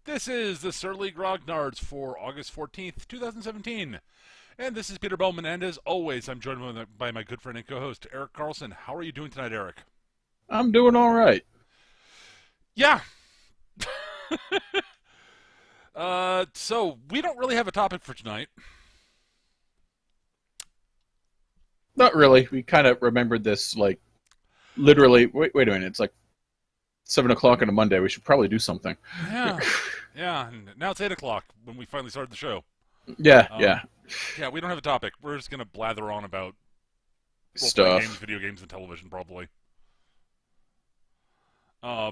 This is the Surly Grognards for August 14th, 2017. And this is Peter Bowman, and as always, I'm joined by my good friend and co-host, Eric Carlson. How are you doing tonight, Eric? I'm doing all right. Yeah. So we don't really have a topic for tonight. Not really. We kind of remembered this, like, literally. Wait a minute. It's like 7 o'clock on a Monday. We should probably do something. Yeah. Yeah, and now it's 8 o'clock when we finally started the show. Yeah, Um, yeah. yeah, we don't have a topic. We're just going to blather on about role-playing games, Stuff. video games, and television, probably. Uh,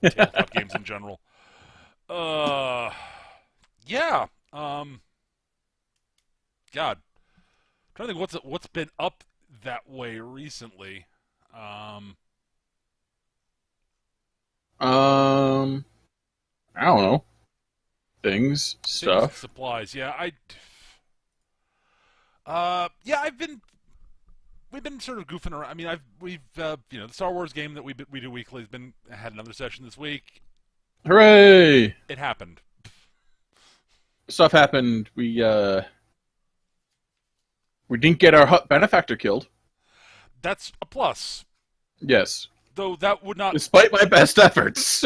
tabletop games in general. Uh, yeah. God, I'm trying to think what's been up that way recently. Um, Um, I don't know. Things, Things and stuff. supplies. Yeah, we've been sort of goofing around. I mean, we've the Star Wars game that we do weekly has been had another session this week. Hooray! It happened. Stuff happened. We didn't get our hut benefactor killed. That's a plus, Yes, though. That would not. despite my best efforts.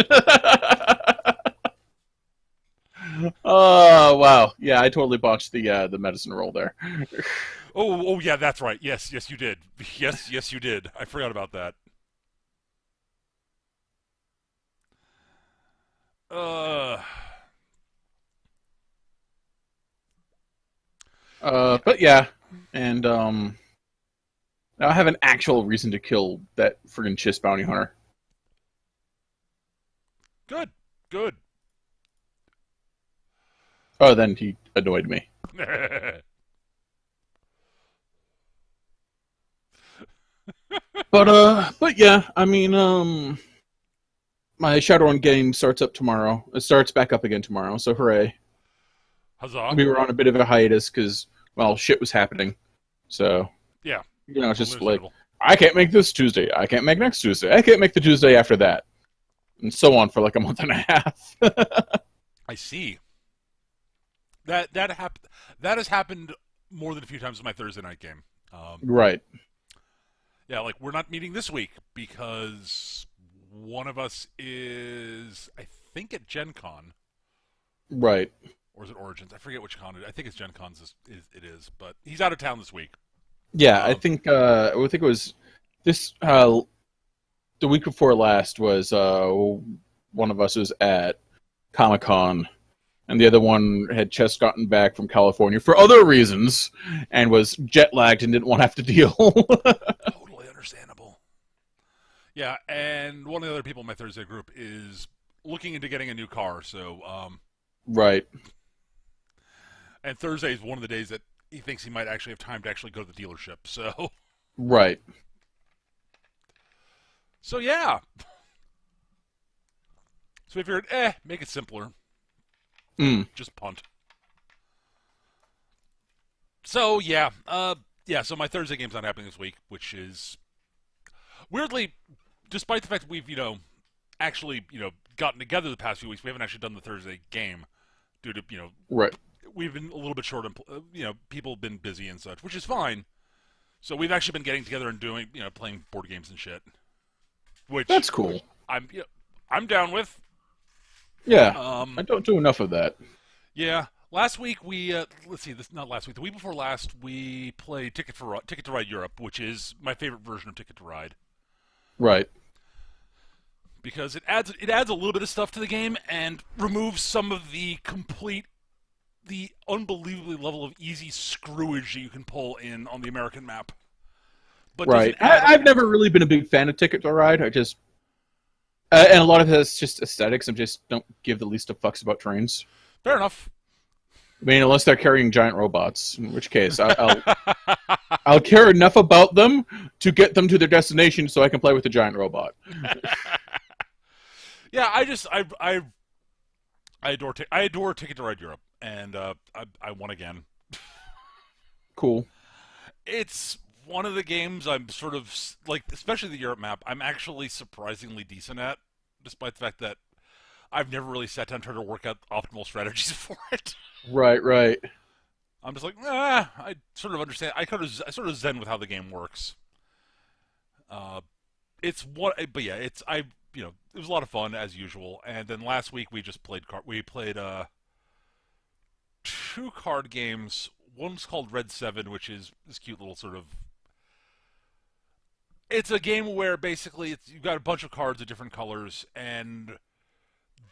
Oh wow! Yeah, I totally botched the medicine roll there. Oh, yeah, that's right. Yes, you did. Yes, you did. I forgot about that. Uh, yeah, But yeah, and now I have an actual reason to kill that friggin' Chiss bounty hunter. good, good. Oh, then he annoyed me. But yeah, I mean, my Shadowrun game starts up tomorrow. It starts back up again tomorrow, so hooray! Huzzah! We were on a bit of a hiatus because, well, shit was happening. So Yeah, it's totally just like understandable. I can't make this Tuesday. I can't make next Tuesday. I can't make the Tuesday after that, and so on for like a month and a half. I see. That has happened more than a few times in my Thursday night game. Right, Yeah, like we're not meeting this week because one of us is, I think, at Gen Con, right. or is it Origins? I forget which con it is. I think it's Gen Con's it is, but he's out of town this week. Yeah, Um, I think it was this the week before last was one of us was at Comic Con, and the other one had just gotten back from California for other reasons and was jet lagged and didn't want to have to deal. Totally understandable. Yeah, and one of the other people in my Thursday group is looking into getting a new car. Right, And Thursday is one of the days that he thinks he might actually have time to actually go to the dealership. right. So yeah. So we figured, make it simpler. Mm. Just punt. So yeah, yeah. So my Thursday game's not happening this week, which is weirdly, despite the fact that we've actually gotten together the past few weeks, we haven't actually done the Thursday game due to Right. we've been a little bit short on people have been busy and such, which is fine. So we've actually been getting together and doing playing board games and shit, which That's cool. I'm down with. Yeah, I Um, don't do enough of that. yeah. Last week we let's see, this not last week. The week before last we played Ticket to Ride Europe, which is my favorite version of Ticket to Ride Right. because it adds a little bit of stuff to the game and removes some of the unbelievably level of easy screwage that you can pull in on the American map, but doesn't Right. add. I've never really been a big fan of Ticket to Ride. I just and a lot of it's just aesthetics. I just don't give the least of fucks about trains. Fair enough. I mean, unless they're carrying giant robots, in which case I'll care enough about them to get them to their destination so I can play with the giant robot. Yeah, I adore Ticket to Ride Europe, and I won again. Cool. It's one of the games I'm sort of like, especially the Europe map. I'm actually surprisingly decent at, despite the fact that I've never really sat down and tried to work out optimal strategies for it. Right, right. I'm just like, I sort of understand. I sort of zen with how the game works. Uh, it's what, but yeah, it was a lot of fun as usual. And then last week we just played we played two card games. One's called Red 7, which is this cute little sort of. It's a game where basically you've got a bunch of cards of different colors, and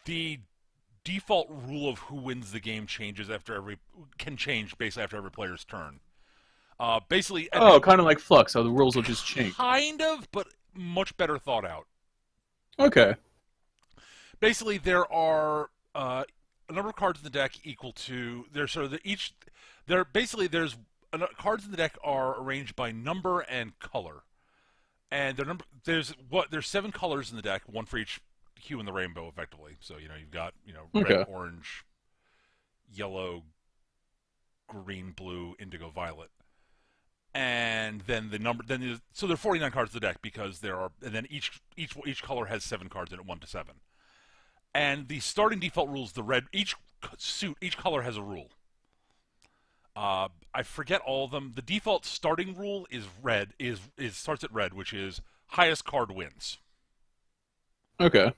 the default rule of who wins the game can change basically after every player's turn. Basically, Oh, kind of like Flux, how the rules will just change. kind of, but much better thought out. Okay. Basically, there are a number of cards in the deck equal to there's sort of each. There's cards in the deck are arranged by number and color, and there's 7 colors in the deck, one for each hue in the rainbow, effectively. So you've got Okay. red, orange, yellow, green, blue, indigo, violet. And then so there are 49 cards in the deck because and then each color has 7 cards in it, 1 to 7. And the starting default rules, each color has a rule. I forget all of them. The default starting rule is red, starts at red, which is highest card wins. Okay.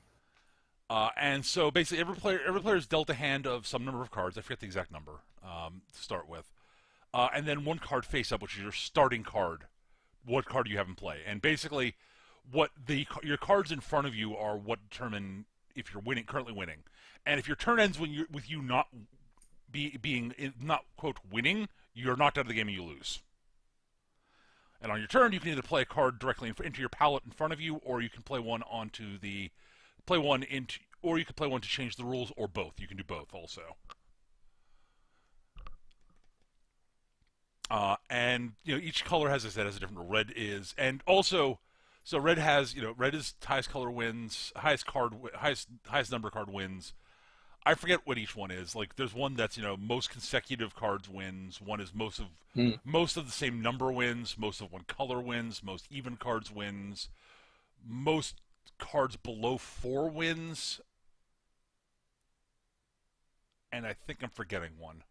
And so basically every player is dealt a hand of some number of cards. I forget the exact number to start with. And then one card face up, which is your starting card. What card you have in play, and basically, your cards in front of you are what determine if you're currently winning. And if your turn ends with you not being not quote winning, you're knocked out of the game and you lose. And on your turn, you can either play a card directly into your palette in front of you, or you can play one or you can play one to change the rules, or both. You can do both also. And each color has a different rule. Red is, and also, so red is highest color wins, highest number card wins. I forget what each one is. Like there's one that's most consecutive cards wins. One is most of the same number wins. Most of one color wins. Most even cards wins. Most cards below 4 wins. And I think I'm forgetting one.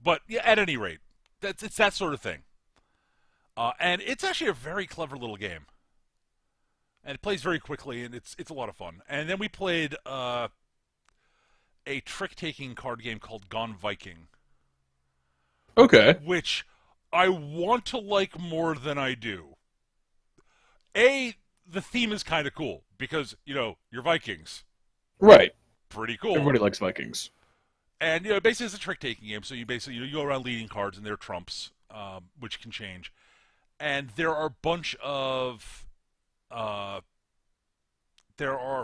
But yeah, at any rate, it's that sort of thing. And it's actually a very clever little game. And it plays very quickly, and it's a lot of fun. And then we played a trick-taking card game called Gone Viking. Okay. Which I want to like more than I do. The theme is kind of cool, because, you're Vikings. Right. Pretty cool. Everybody likes Vikings. And basically it's a trick-taking game, so you basically you go around leading cards, and they're trumps, which can change. And there are a bunch of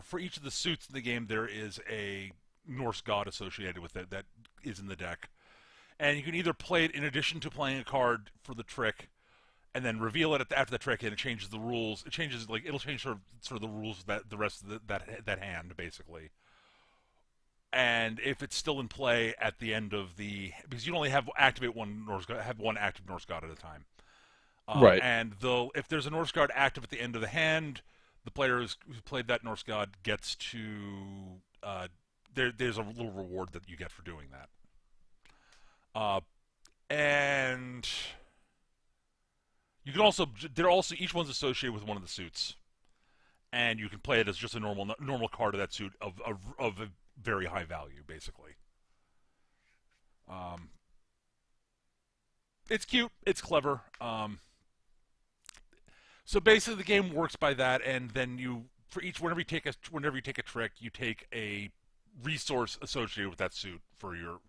for each of the suits in the game, there is a Norse god associated with it that is in the deck. And you can either play it in addition to playing a card for the trick, and then reveal it after the trick, and it changes the rules. It'll change sort of the rules that the rest of that hand, basically. And if it's still in play at the end of because you only have activate one active Norse god at a time. Right. And if there's a Norse god active at the end of the hand, the player who played that Norse god gets to there's a little reward that you get for doing that. And you can also each one's associated with one of the suits, and you can play it as just a normal card of that suit of a very high value, basically. It's cute. It's clever. So basically, the game works by that, and then whenever you take a trick, you take a resource associated with that suit for your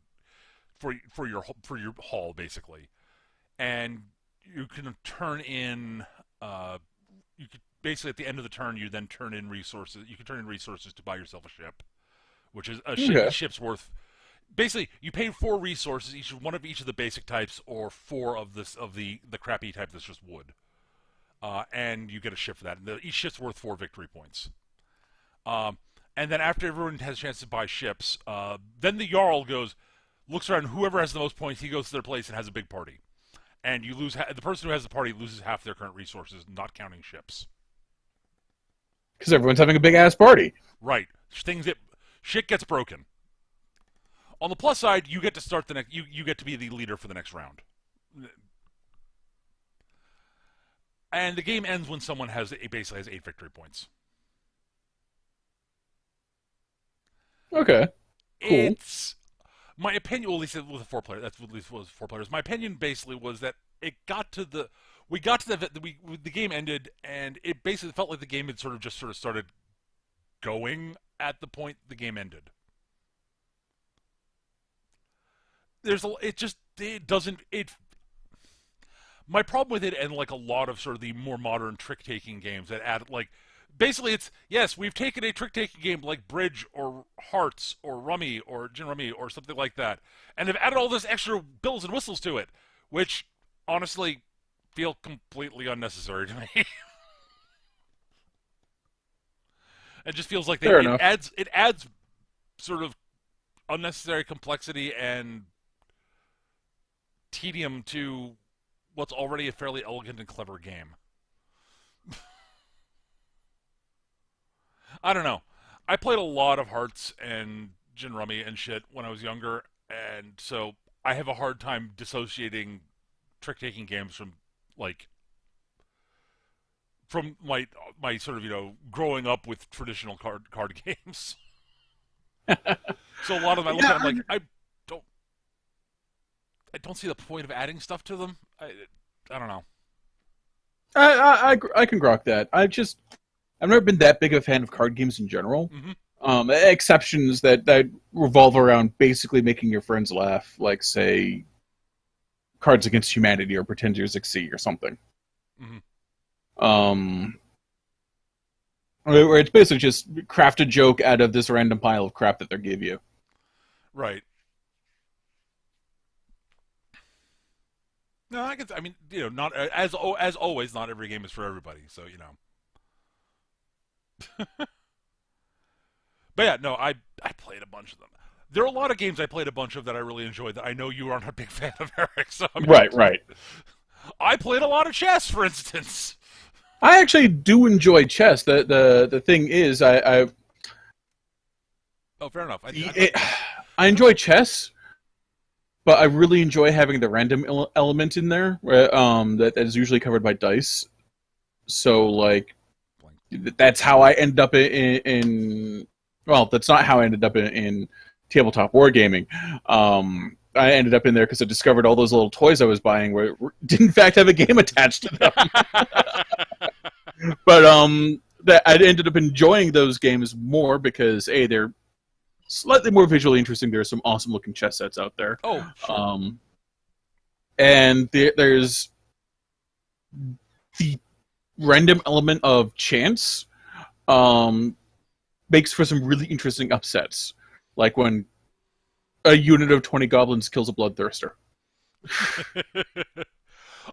haul, basically, and you can turn in. You could basically at the end of the turn, you then turn in resources. You can turn in resources to buy yourself a ship, which is a ship's worth. Basically, you pay 4 resources, each of the basic types, or 4 of the crappy type that's just wood. And you get a ship for that. And each ship's worth 4 victory points. And then after everyone has a chance to buy ships, then the Jarl looks around, whoever has the most points, he goes to their place and has a big party. And you lose the person who has the party loses half their current resources, not counting ships. Because everyone's having a big ass party. Right. Shit gets broken. On the plus side, you get to start the next. You get to be the leader for the next round. And the game ends when someone basically has 8 victory points. Okay. Cool. It's my opinion. Well, at least with 4 players. That's at least was 4 players. My opinion basically was that it got to the. We got to the game ended, and it basically felt like the game had sort of started going at the point the game ended. My problem with it, and like a lot of sort of the more modern trick-taking games that add, like, basically it's, yes, we've taken a trick-taking game like Bridge or Hearts or Rummy or Gin Rummy or something like that, and have added all this extra bells and whistles to it, which, honestly, feel completely unnecessary to me. It just feels like it adds sort of unnecessary complexity and tedium to what's already a fairly elegant and clever game. I don't know. I played a lot of Hearts and Gin Rummy and shit when I was younger, and so I have a hard time dissociating trick-taking games from my sort of, growing up with traditional card games. So a lot of them I look at, I'm like, I don't see the point of adding stuff to them. I don't know. I can grok that. I've never been that big of a fan of card games in general. Mm-hmm. Exceptions that revolve around basically making your friends laugh, like say Cards Against Humanity or Pretend You're Zixi or something. Mm-hmm. Where it's basically just craft a joke out of this random pile of crap that they give you. Right. No, I mean, not as always, not every game is for everybody. So But yeah, no, I played a bunch of them. There are a lot of games I played a bunch of that I really enjoyed that I know you aren't a big fan of, Eric. So Right. I played a lot of chess, for instance. I actually do enjoy chess. The thing is, I Oh, fair enough. I enjoy chess, but I really enjoy having the random element in there, that is usually covered by dice. So, like, that's how I ended up in well, that's not how I ended up in tabletop wargaming. I ended up in there because I discovered all those little toys I was buying did in fact have a game attached to them. But that I ended up enjoying those games more because they're slightly more visually interesting. There's some awesome looking chess sets out there. Oh, sure. And there's the random element of chance makes for some really interesting upsets, like when a unit of 20 goblins kills a bloodthirster.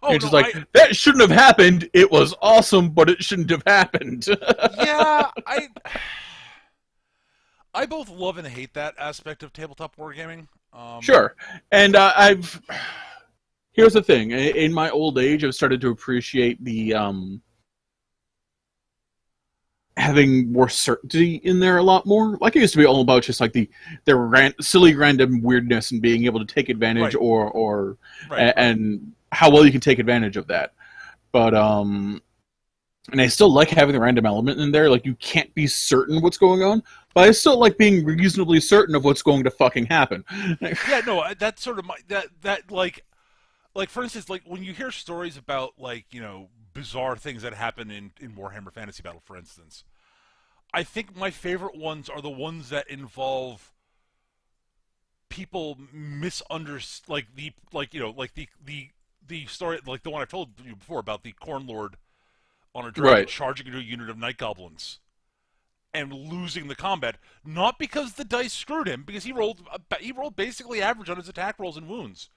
You're just that shouldn't have happened. It was awesome, but it shouldn't have happened. Yeah, I both love and hate that aspect of tabletop wargaming. Sure, and here's the thing: in my old age, I've started to appreciate the having more certainty in there a lot more. Like it used to be all about just like the silly random weirdness and being able to take advantage and how well you can take advantage of that. But and I still like having the random element in there. Like you can't be certain what's going on, but I still like being reasonably certain of what's going to fucking happen. Yeah, no, that's sort of that like for instance, like when you hear stories about bizarre things that happen in Warhammer Fantasy Battle, for instance, I think my favorite ones are the ones that involve people misunderstand, the story, like the one I told you before about the Corn Lord on a dragon charging into a unit of night goblins and losing the combat, not because the dice screwed him, because he rolled basically average on his attack rolls and wounds.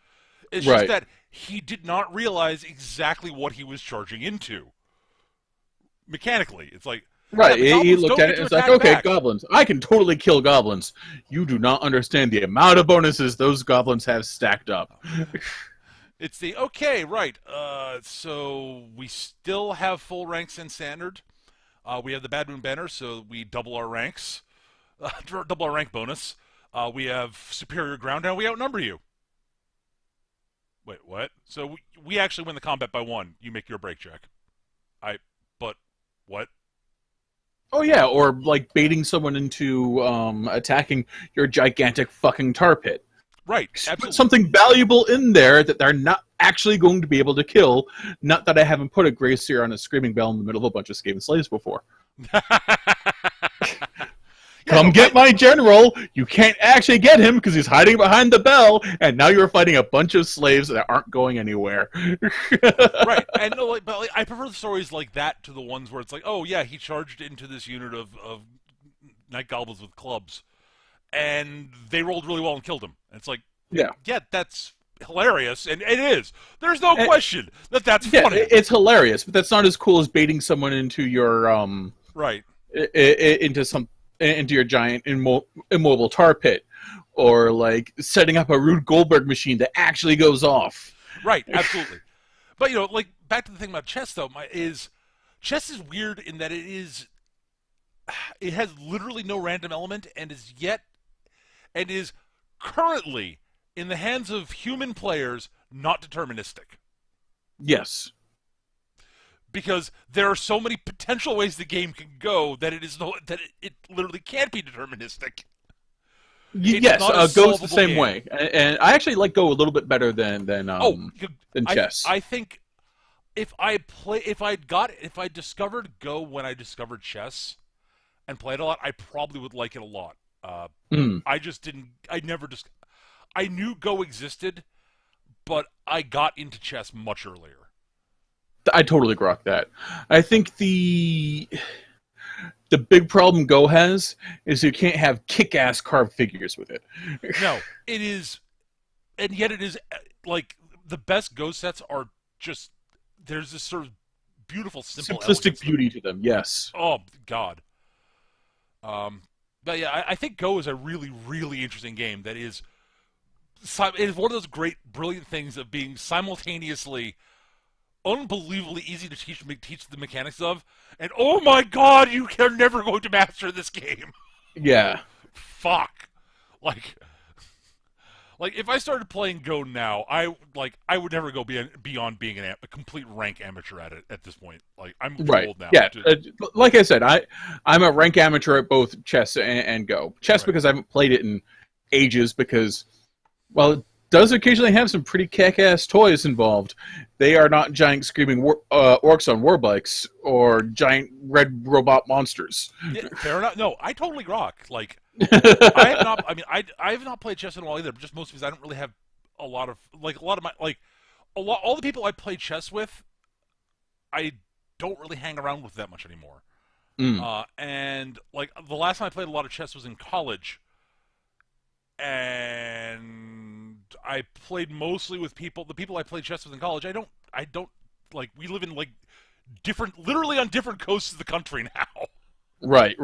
It's just that he did not realize exactly what he was charging into. Mechanically, it's like he looked at it and it's like, okay, goblins. I can totally kill goblins. You do not understand the amount of bonuses those goblins have stacked up. It's so we still have full ranks in standard. We have the Bad Moon Banner, so we double our ranks, double our rank bonus. We have superior ground, and we outnumber you. Wait, what? So we actually win the combat by 1. You make your break check. But what? Oh yeah, or like baiting someone into attacking your gigantic fucking tar pit. Right, Put absolutely. something valuable in there that they're not actually going to be able to kill. Not that I haven't put a Grey Seer on a Screaming Bell in the middle of a bunch of Skaven slaves before. Come get my general! You can't actually get him because he's hiding behind the bell, and now you're fighting a bunch of slaves that aren't going anywhere. Right, and but I prefer the stories like that to the ones where it's like, oh yeah, he charged into this unit of night goblins with clubs, and they rolled really well and killed him. And it's like, Yeah, that's hilarious, and it is. There's no question that's funny. It's hilarious, but that's not as cool as baiting someone into your Right. into your giant immobile tar pit, or like setting up a Rube Goldberg machine that actually goes off. Right, absolutely. But like back to the thing about chess though, chess is weird in that it has literally no random element and is currently in the hands of human players not deterministic. Yes. Because there are so many potential ways the game can go that it literally can't be deterministic. Yes, Go's the same way, and I actually like Go a little bit better than chess. I think if I discovered Go when I discovered chess and played a lot, I probably would like it a lot. I just didn't. I knew Go existed, but I got into chess much earlier. I totally grok that. I think the big problem Go has is you can't have kick-ass carved figures with it. No, it is, and yet it is like the best Go sets are just there's this sort of beautiful, simple, simplistic beauty to them. Yes. Oh God. But yeah, I think Go is a really, really interesting game. It is one of those great, brilliant things of being simultaneously unbelievably easy to teach the mechanics of, and oh my God, you are never going to master this game. Yeah. Fuck. Like if I started playing Go now, I would never go beyond being a complete rank amateur at it at this point. Like I'm too old now. Yeah. Like I said, I'm a rank amateur at both chess and Go. Chess because I haven't played it in ages because, well, it does occasionally have some pretty kick-ass toys involved. They are not giant screaming orcs on war bikes or giant red robot monsters. Yeah, fair enough. No, I totally grok. Like I have not. I mean, I have not played chess in a while either. Just mostly because I don't really have all the people I play chess with, I don't really hang around with that much anymore. And like the last time I played a lot of chess was in college, and I played mostly with people. The people I played chess with in college, I don't like. We live in like literally on different coasts of the country now. Right.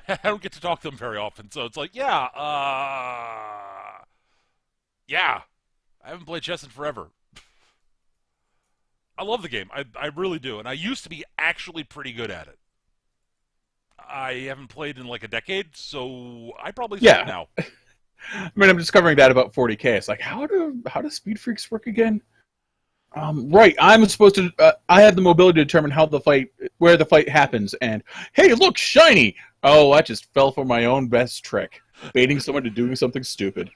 I don't get to talk to them very often, so it's like, yeah, I haven't played chess in forever. I love the game. I really do, and I used to be actually pretty good at it. I haven't played in like a decade, so I probably suck now. I mean, I'm discovering that about 40K. It's like, how do speed freaks work again? Right, I'm supposed to. I have the mobility to determine where the fight happens. And hey, look, shiny! Oh, I just fell for my own best trick, baiting someone to doing something stupid.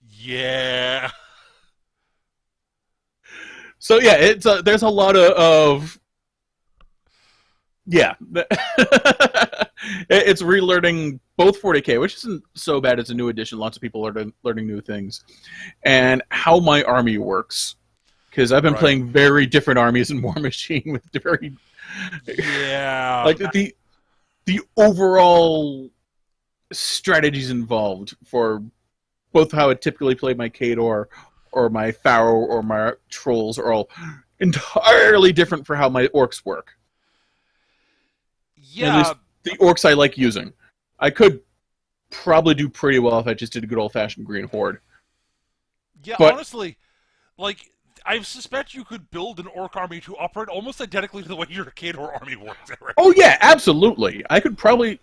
Yeah. So yeah, there's a lot of yeah. It's relearning both 40K, which isn't so bad. It's a new edition. Lots of people are learning new things, and how my army works. Because I've been playing very different armies in War Machine with very like the overall strategies involved for both how I typically play my Khador or my Pharaoh or my Trolls are all entirely different for how my Orcs work. Yeah. At least the Orcs I like using. I could probably do pretty well if I just did a good old-fashioned Green Horde. Yeah, but, honestly, Like, I suspect you could build an orc army to operate almost identically to the way your Khador army works, Eric. Oh yeah, absolutely. I could probably.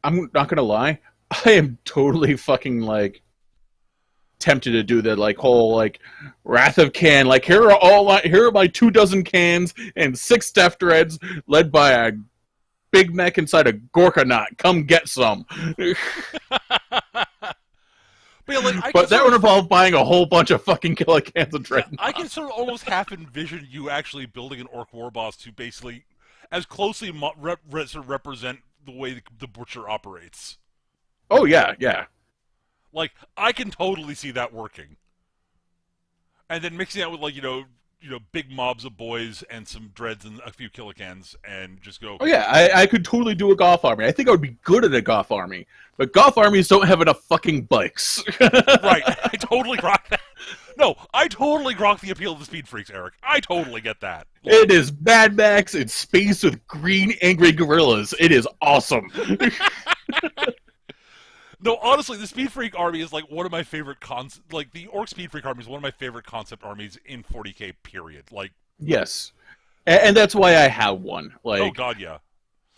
I'm not gonna lie. I am totally fucking like tempted to do the like whole like Wrath of Khan. Like here are my 24 cans and 6 death dreads led by a big mech inside a Gorkanaut. Come get some. But, yeah, like, But that would involve buying a whole bunch of fucking killer cans of dread. I can sort of almost half envision you actually building an orc war boss to basically as closely sort of represent the way the butcher operates. Oh yeah, yeah. Like, I can totally see that working. And then mixing that with, like, big mobs of boys and some dreads and a few killicans and just go... Oh yeah, I could totally do a Goth army. I think I would be good at a Goth army. But Goth armies don't have enough fucking bikes. Right, I totally grok that. No, I totally grok the appeal of the speed freaks, Eric. I totally get that. Like, it is Mad Max in space with green angry gorillas. It is awesome. No, honestly, the Speed Freak army is like one of my favorite like the Orc Speed Freak army is one of my favorite concept armies in 40k. Period. Like, yes, and that's why I have one. Like, oh god, yeah.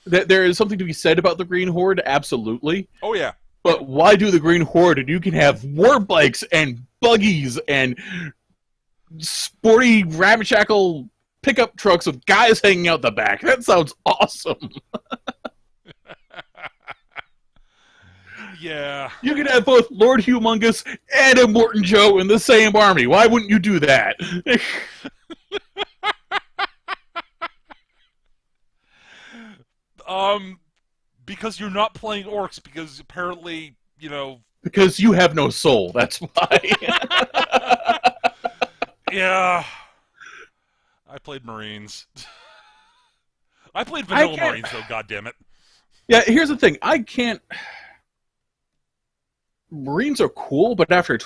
There is something to be said about the Green Horde, absolutely. Oh yeah. But why do the Green Horde? And you can have war bikes and buggies and sporty ramshackle pickup trucks with guys hanging out the back. That sounds awesome. Yeah. You can have both Lord Humongous and a Morton Joe in the same army. Why wouldn't you do that? Because you're not playing orcs, because apparently, Because you have no soul, that's why. Yeah. I played Marines. I played vanilla Marines, though, goddammit. Yeah, here's the thing. I can't... Marines are cool, but after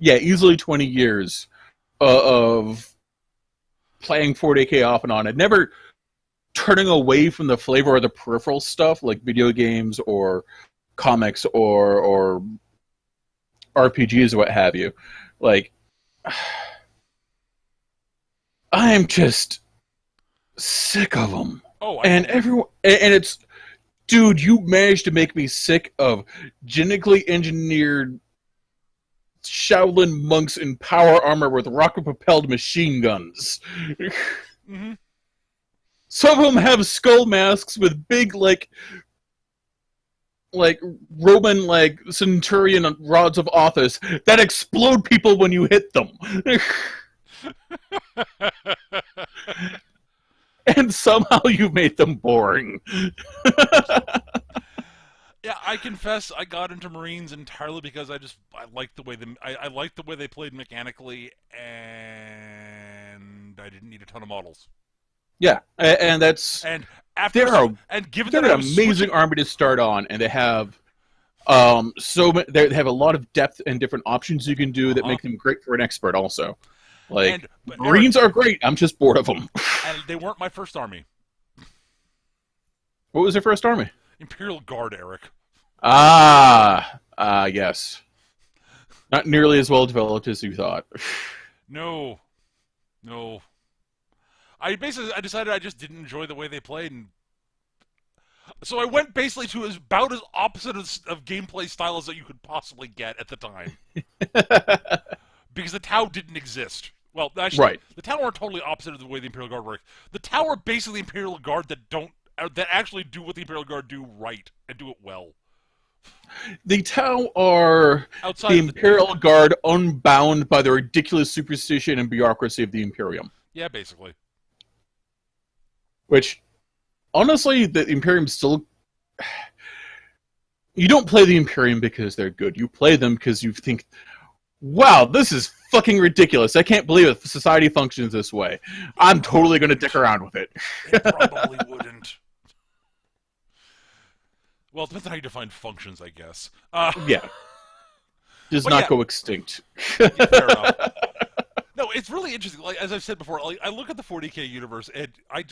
easily 20 years of playing 40k off and on, and never turning away from the flavor of the peripheral stuff, like video games or comics or RPGs or what have you. Like, I am just sick of them. Oh, and everyone, and it's... Dude, you managed to make me sick of genetically engineered Shaolin monks in power armor with rocket-propelled machine guns. Mm-hmm. Some of them have skull masks with big, like Roman, centurion rods of office that explode people when you hit them. And somehow you made them boring. Yeah, I confess I got into Marines entirely because I liked the way I liked the way they played mechanically, and I didn't need a ton of models. Yeah, and that's and they're given an amazing army to start on, and they have they have a lot of depth and different options you can do that make them great for an expert also. Like, Marines are great. I'm just bored of them. And they weren't my first army. What was your first army? Imperial Guard, Eric. Yes. Not nearly as well developed as you thought. No. I decided I just didn't enjoy the way they played, and so I went basically to about as opposite of gameplay style as that you could possibly get at the time. Because the Tau didn't exist. Well, actually, right. The Tau aren't totally opposite of the way the Imperial Guard work. The Tau are basically the Imperial Guard that actually do what the Imperial Guard do right and do it well. The Tau are the Imperial Guard unbound by the ridiculous superstition and bureaucracy of the Imperium. Yeah, basically. Which, honestly, the Imperium still... You don't play the Imperium because they're good. You play them because you think, wow, this is fucking ridiculous. I can't believe it. Society functions this way. I'm totally going to dick around with it. It probably wouldn't. Well, it depends on how you define functions, I guess. Yeah. Does not go extinct. Yeah, fair enough. No, it's really interesting. Like, as I've said before, I look at the 40k universe, and I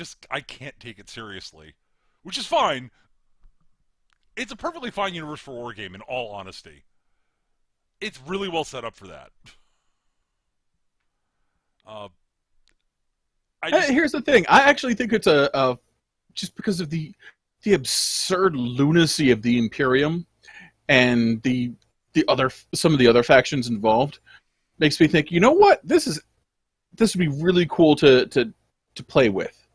can't take it seriously. Which is fine. It's a perfectly fine universe for Wargame, in all honesty. it's really well set up for that. Here's the thing. I actually think it's a just because of the absurd lunacy of the Imperium and some of the other factions involved makes me think, you know what, this would be really cool to play with,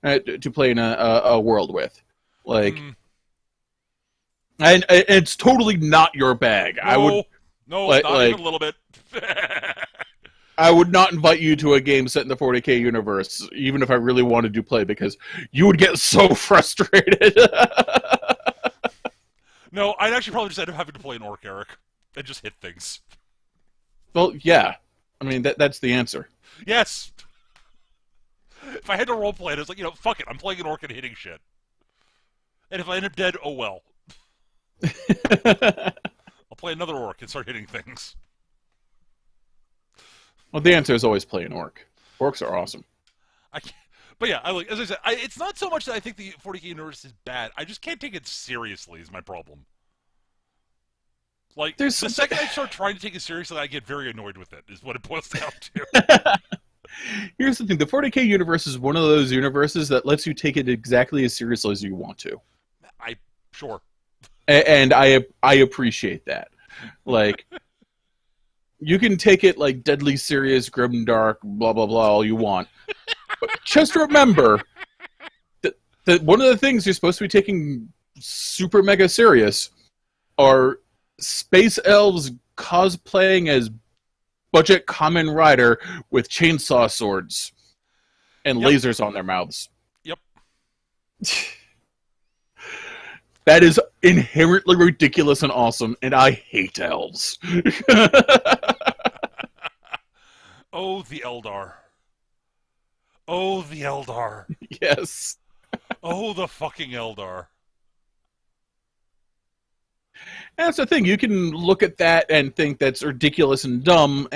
to play in a world with, like, and it's totally not your bag. No, not even a little bit. I would not invite you to a game set in the 40k universe, even if I really wanted to play, because you would get so frustrated. No, I'd actually probably just end up having to play an orc, Eric, and just hit things. Well, yeah. I mean, that's the answer. Yes! If I had to roleplay it, it's like, fuck it, I'm playing an orc and hitting shit. And if I end up dead, oh well. I'll play another orc and start hitting things. Well, the answer is always play an orc. Orcs are awesome. But yeah, as I said, it's not so much that I think the 40k universe is bad. I just can't take it seriously is my problem. Like, the second I start trying to take it seriously, I get very annoyed with it, is what it boils down to. Here's the thing. The 40k universe is one of those universes that lets you take it exactly as seriously as you want to. Sure. And I appreciate that. Like, you can take it like deadly serious, grim, dark, blah, blah, blah, all you want. But just remember that one of the things you're supposed to be taking super mega serious are space elves cosplaying as budget common rider with chainsaw swords and lasers on their mouths. Yep. That is inherently ridiculous and awesome, and I hate elves. Oh, the Eldar. Oh, the Eldar. Yes. Oh, the fucking Eldar. And that's the thing. You can look at that and think that's ridiculous and dumb,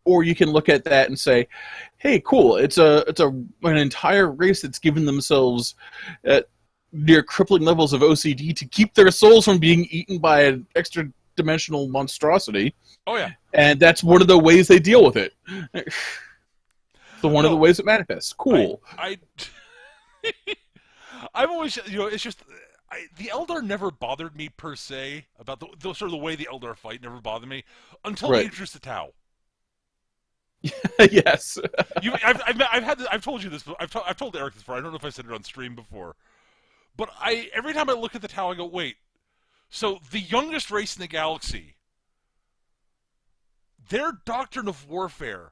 or you can look at that and say, "Hey, cool! It's an entire race that's given themselves near crippling levels of OCD to keep their souls from being eaten by an extra-dimensional monstrosity." Oh yeah, and that's one of the ways they deal with it. One of the ways it manifests. Cool. I've always, it's just. The Eldar never bothered me per se about the sort of the way the Eldar fight never bothered me until they introduced the Tau. Yes, I've told you this. I've told Eric this before. I don't know if I said it on stream before, but every time I look at the Tau, I go, wait. So the youngest race in the galaxy, their doctrine of warfare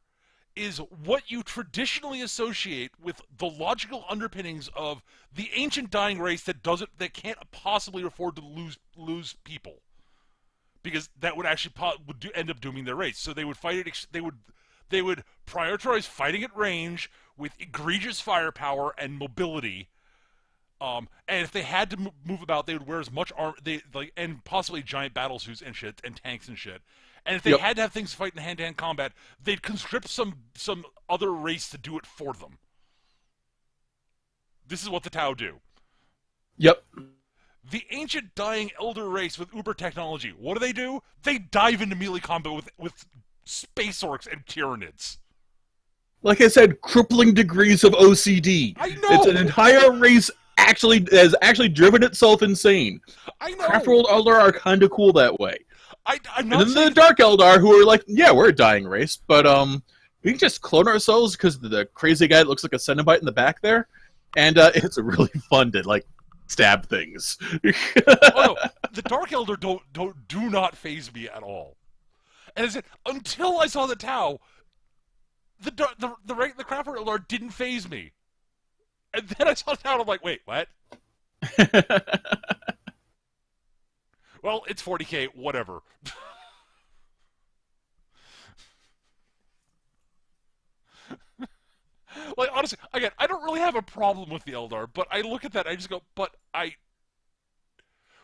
is what you traditionally associate with the logical underpinnings of the ancient dying race that can't possibly afford to lose people, because that would actually end up dooming their race. So they would fight it. They would prioritize fighting at range with egregious firepower and mobility. And if they had to move about, they would wear as much armor, and possibly giant battle suits and shit, and tanks and shit. And if they had to have things to fight in hand-to-hand combat, they'd conscript some other race to do it for them. This is what the Tau do. Yep. The ancient dying elder race with uber technology, what do? They dive into melee combat with space orcs and tyrannids. Like I said, crippling degrees of OCD. I know! It's an entire race has actually driven itself insane. I know! Craftworld Eldar are kind of cool that way. I'm not and then the Dark Eldar, who are like, yeah, we're a dying race, but we can just clone ourselves because the crazy guy that looks like a Cenobite in the back there, and it's really fun to stab things. Oh no, the Dark Eldar do not faze me at all. And I said, until I saw the Tau, the Craftworld Eldar didn't faze me, and then I saw the Tau, and I'm like, wait, what? Well, it's 40k, whatever. Honestly, again, I don't really have a problem with the Eldar, but I look at that, I just go,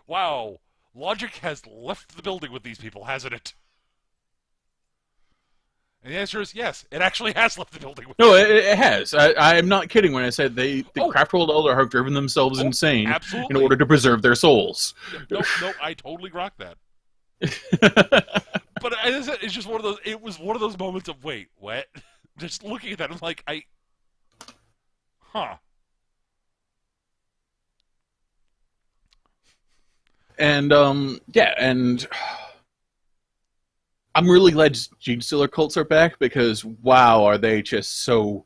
wow, logic has left the building with these people, hasn't it? And the answer is yes, it actually has left the building with them. No, it has. I'm not kidding when I said the Craftworld Eldar have driven themselves insane in order to preserve their souls. No, I totally rock that. it's just one of those. It was one of those moments of wait, what? Just looking at that, I'm like, huh. And yeah, and I'm really glad Gene Stealer cults are back because wow, are they just so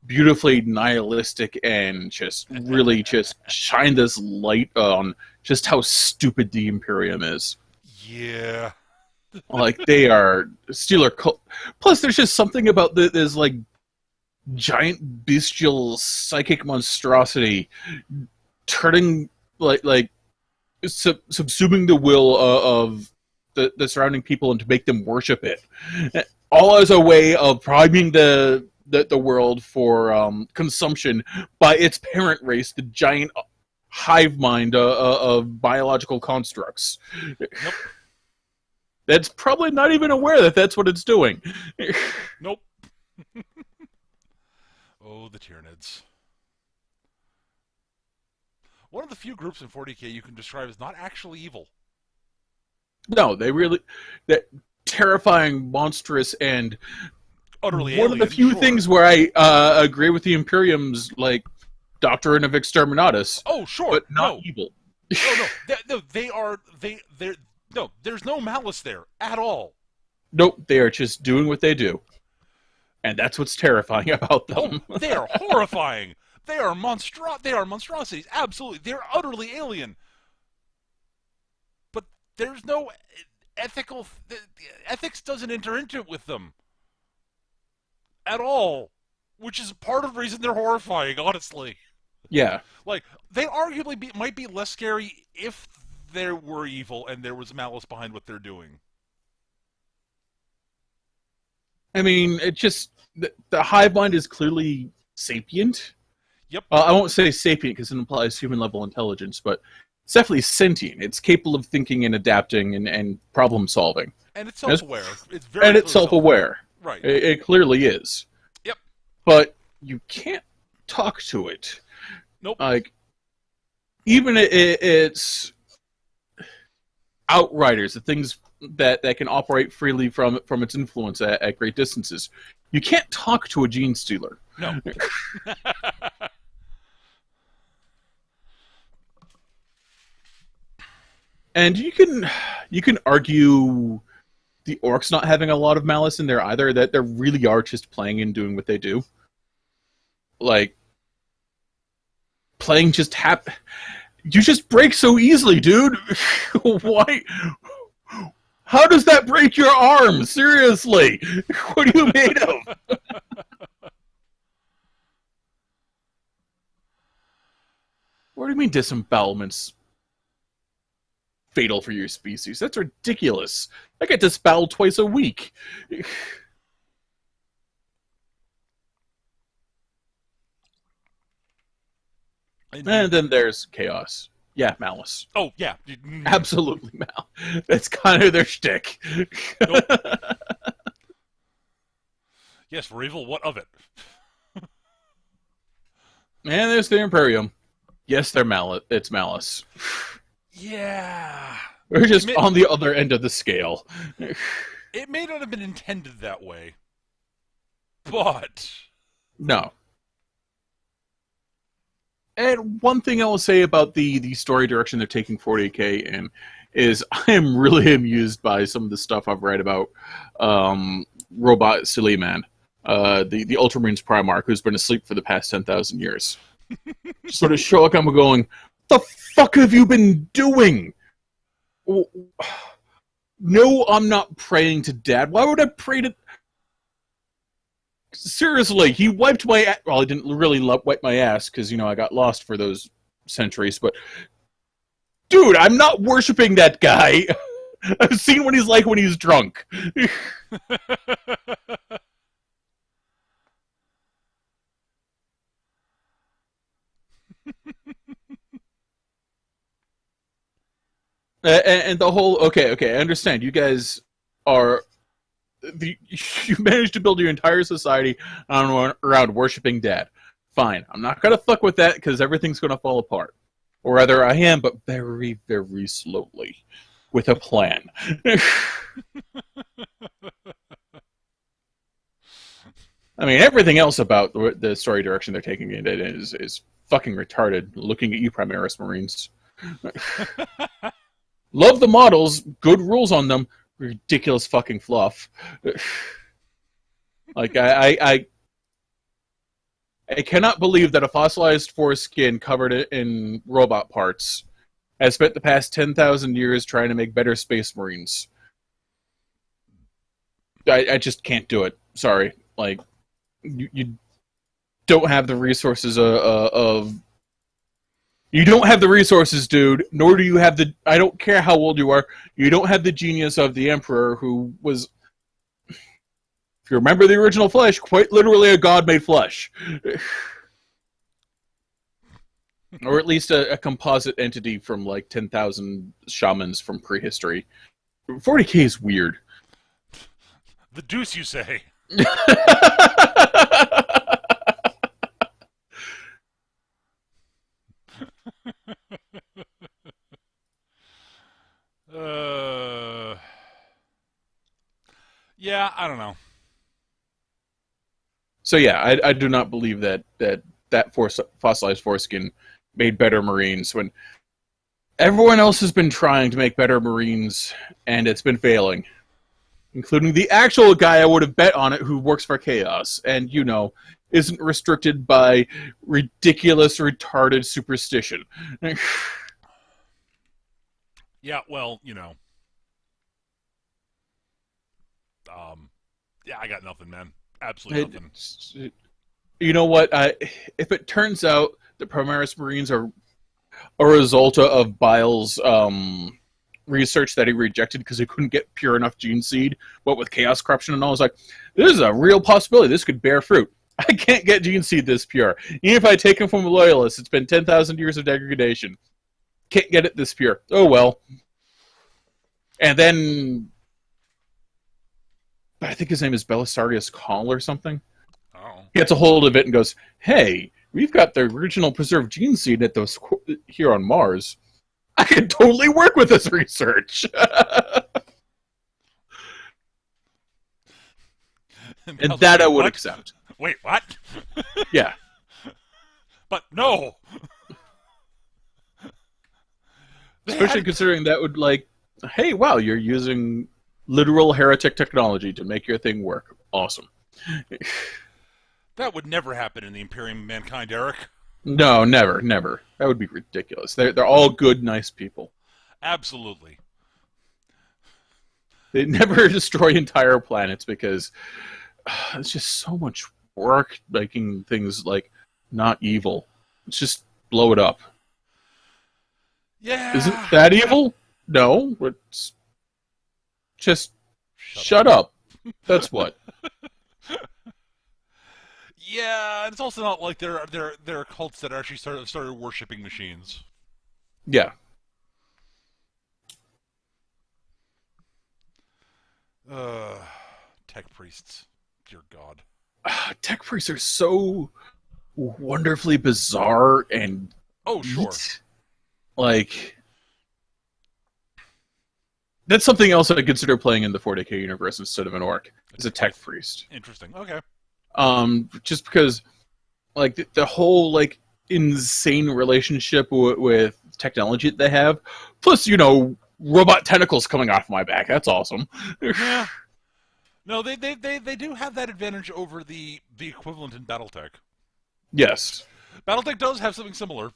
beautifully nihilistic and just really just shine this light on just how stupid the Imperium is. Yeah. Like they are Steeler cult. Plus, there's just something about this like giant bestial psychic monstrosity turning like subsuming the will of the surrounding people and to make them worship it, all as a way of priming the world for consumption by its parent race, the giant hive mind of biological constructs. Yep. That's probably not even aware that that's what it's doing. Nope. Oh, the Tyranids. One of the few groups in 40k you can describe as not actually evil. No, that terrifying, monstrous, and Utterly one alien, of the few sure. things where I agree with the Imperium's like doctrine of exterminatus. Oh, sure, but not evil. No, there's no malice there at all. Nope, they are just doing what they do. And that's what's terrifying about them. Oh, they are horrifying. They are monstrosities. Absolutely. They're utterly alien. But there's no ethics doesn't enter into it with them. At all. Which is part of the reason they're horrifying, honestly. Yeah. Like, they arguably might be less scary if there were evil and there was malice behind what they're doing. I mean, it just the hive mind is clearly sapient. Yep. I won't say sapient because it implies human level intelligence, but it's definitely sentient. It's capable of thinking and adapting and problem solving. And it's self-aware. It's self-aware. Right. It clearly is. Yep. But you can't talk to it. Nope. Like, even its outriders, the things that can operate freely from its influence at great distances. You can't talk to a gene stealer. No. And you can argue the orcs not having a lot of malice in there either, that they really are just playing and doing what they do. Like, playing just you just break so easily, dude. Why? How does that break your arm? Seriously. What are you made of? What do you mean disembowelment's fatal for your species? That's ridiculous. I get disemboweled twice a week. And then there's chaos. Yeah, malice. Oh, yeah. Absolutely malice. That's kind of their shtick. Nope. Yes, we're evil. What of it? And there's the Imperium. Yes, they're malice. It's malice. Yeah. We're just on the other end of the scale. It may not have been intended that way, but... No. And one thing I will say about the story direction they're taking 40k in is I am really amused by some of the stuff I've read about Robot Silly Man, the Ultramarines Primarch, who's been asleep for the past 10,000 years. Sort of show like I'm going, the fuck have you been doing? No, I'm not praying to Dad. Why would I pray to... Seriously, he wiped my ass. Well, he didn't really wipe my ass because, I got lost for those centuries, but... Dude, I'm not worshipping that guy. I've seen what he's like when he's drunk. And the whole... Okay, I understand. You guys are... You managed to build your entire society around worshipping Dad. Fine. I'm not going to fuck with that because everything's going to fall apart. Or rather, I am, but very, very slowly. With a plan. I mean, everything else about the story direction they're taking it in is fucking retarded. Looking at you, Primaris Marines. Love the models, good rules on them, ridiculous fucking fluff. Like I cannot believe that a fossilized foreskin covered in robot parts has spent the past 10,000 years trying to make better space marines. I just can't do it. Sorry. Like, you don't have the resources of... You don't have the resources, dude, nor do you have the... I don't care how old you are, you don't have the genius of the Emperor, who was... If you remember the original Flesh, quite literally a god made flesh. Or at least a composite entity from like 10,000 shamans from prehistory. 40k is weird. The deuce, you say? Yeah, I don't know. So yeah, I do not believe that fossilized foreskin made better Marines when everyone else has been trying to make better Marines and it's been failing. Including the actual guy I would have bet on it who works for Chaos and, you know, isn't restricted by ridiculous, retarded superstition. Yeah, well, you know. Yeah, I got nothing, man. Absolutely nothing. You know what? If it turns out the Primaris Marines are a result of Bile's research that he rejected because he couldn't get pure enough gene seed, what with chaos corruption and all, I was like, this is a real possibility. This could bear fruit. I can't get gene seed this pure. Even if I take him from a loyalist, it's been 10,000 years of degradation. Can't get it this pure. Oh well. And then I think his name is Belisarius Call or something. Oh. He gets a hold of it and goes, hey, we've got the original preserved gene seed at those here on Mars. I could totally work with this research. And that I would accept. Wait, what? Yeah. But no. Especially considering that would like, hey, wow, you're using literal heretic technology to make your thing work. Awesome. That would never happen in the Imperium of Mankind, Eric. No, never, never. That would be ridiculous. They're all good, nice people. Absolutely. They never destroy entire planets because it's just so much work making things like not evil. It's just blow it up. Yeah. Isn't that evil? No, it's just shut up. That's what. Yeah, and it's also not like there are cults that actually started worshiping machines. Yeah. Tech priests. Dear God. Tech priests are so wonderfully bizarre and oh sure. neat. Like that's something else I consider playing in the 40k universe instead of an orc. Is a tech priest. Interesting. Okay. Just because, like the whole like insane relationship with technology that they have, plus you know robot tentacles coming off my back. That's awesome. Yeah. No, they do have that advantage over the equivalent in BattleTech. Yes. BattleTech does have something similar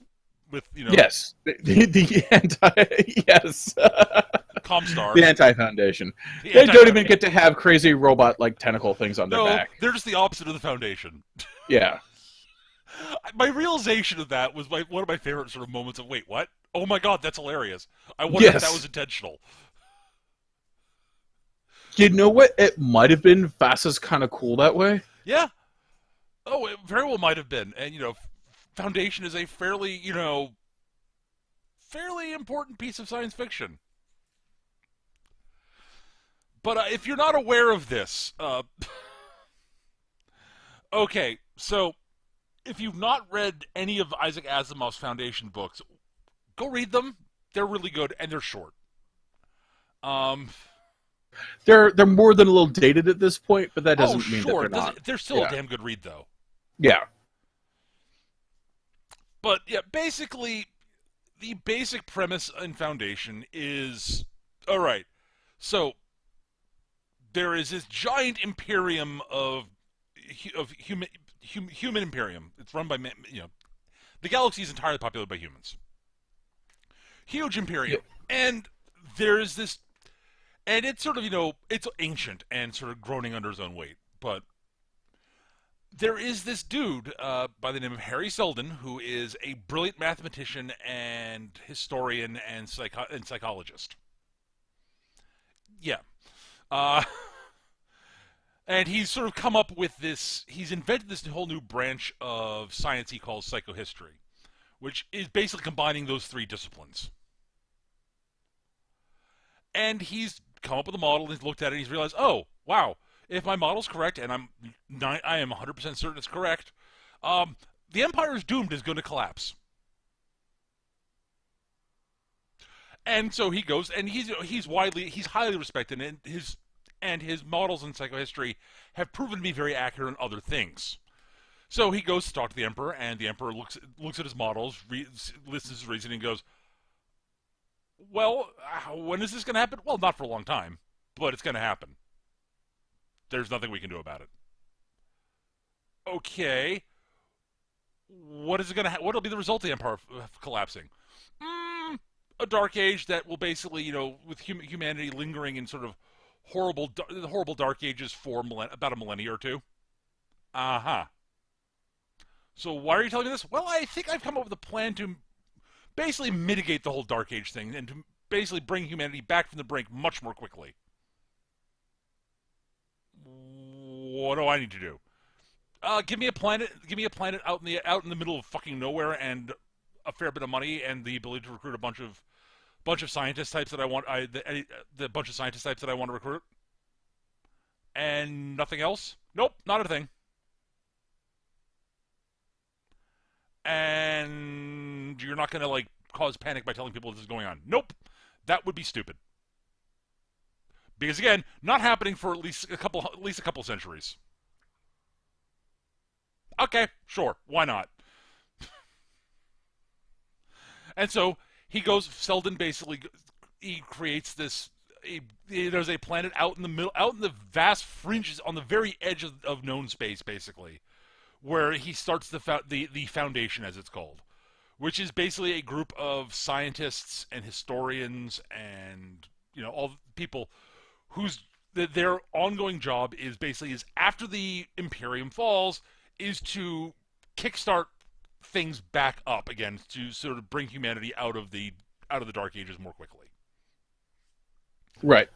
with you know. Yes. The anti yes. Comstar. The Anti-Foundation. They don't even get to have crazy robot-like tentacle things on their back. They're just the opposite of the Foundation. Yeah. My realization of that was one of my favorite sort of moments of, wait, what? Oh my god, that's hilarious. I wonder if that was intentional. You know what? It might have been. FASA's kind of cool that way. Yeah. Oh, it very well might have been. And, you know, Foundation is a fairly important piece of science fiction. But if you're not aware of this, okay, so if you've not read any of Isaac Asimov's Foundation books, go read them. They're really good, and they're short. They're more than a little dated at this point, but that Oh, doesn't mean that sure. they're not. They're still a Yeah. damn good read, though. Yeah. But yeah, basically, the basic premise and foundation is all right. So there is this giant imperium of human imperium. It's run by the galaxy is entirely populated by humans. Huge Yeah. imperium, and there is this, and it's sort of it's ancient and sort of groaning under its own weight, but there is this dude by the name of Harry Seldon, who is a brilliant mathematician and historian and psychologist. Yeah. Uh, and he's sort of come up with this, he's invented this whole new branch of science he calls psychohistory, which is basically combining those three disciplines. And he's come up with a model, and he's looked at it, and he's realized, oh, wow, if my model's correct, and I am 100% certain it's correct, the Empire is doomed, is going to collapse. And so he goes, and he's highly respected, and his models in psychohistory have proven to be very accurate on other things. So he goes to talk to the Emperor, and the Emperor looks at his models, listens to his reasoning, and goes, well, when is this going to happen? Well, not for a long time, but it's going to happen. There's nothing we can do about it. Okay. What'll be the result of the Empire collapsing? A dark age that will basically, with humanity lingering in sort of horrible dark ages for about a millennia or two. Uh-huh. So why are you telling me this? Well, I think I've come up with a plan to basically mitigate the whole dark age thing and to basically bring humanity back from the brink much more quickly. What do I need to do? Give me a planet out in the middle of fucking nowhere and a fair bit of money and the ability to recruit a bunch of scientist types that I want. The bunch of scientist types that I want to recruit, and nothing else. Nope, not a thing. And you're not going to cause panic by telling people this is going on. Nope, that would be stupid. Because again, not happening for at least a couple centuries. Okay, sure, why not? And so Selden basically he creates this. There's a planet out in the middle, out in the vast fringes, on the very edge of known space, basically, where he starts the Foundation, as it's called, which is basically a group of scientists and historians and all people whose their ongoing job is basically after the Imperium falls is to kickstart things back up again to sort of bring humanity out of the Dark Ages more quickly. Right.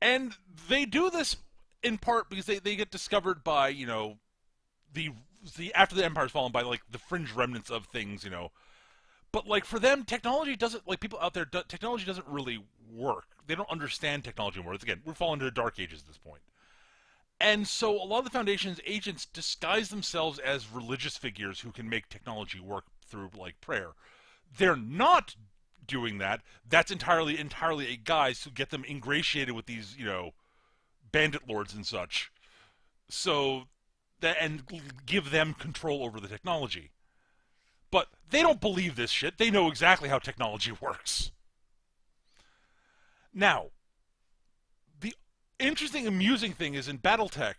And they do this in part because they get discovered by the after the Empire's fallen by the fringe remnants of things, But for them, technology doesn't people out there. Technology doesn't really work. They don't understand technology anymore. Again, we're falling into the Dark Ages at this point. And so a lot of the Foundation's agents disguise themselves as religious figures who can make technology work through prayer. They're not doing that. That's entirely a guise to get them ingratiated with these bandit lords and such. So and give them control over the technology. But they don't believe this shit. They know exactly how technology works. Now, the interesting, amusing thing is in BattleTech,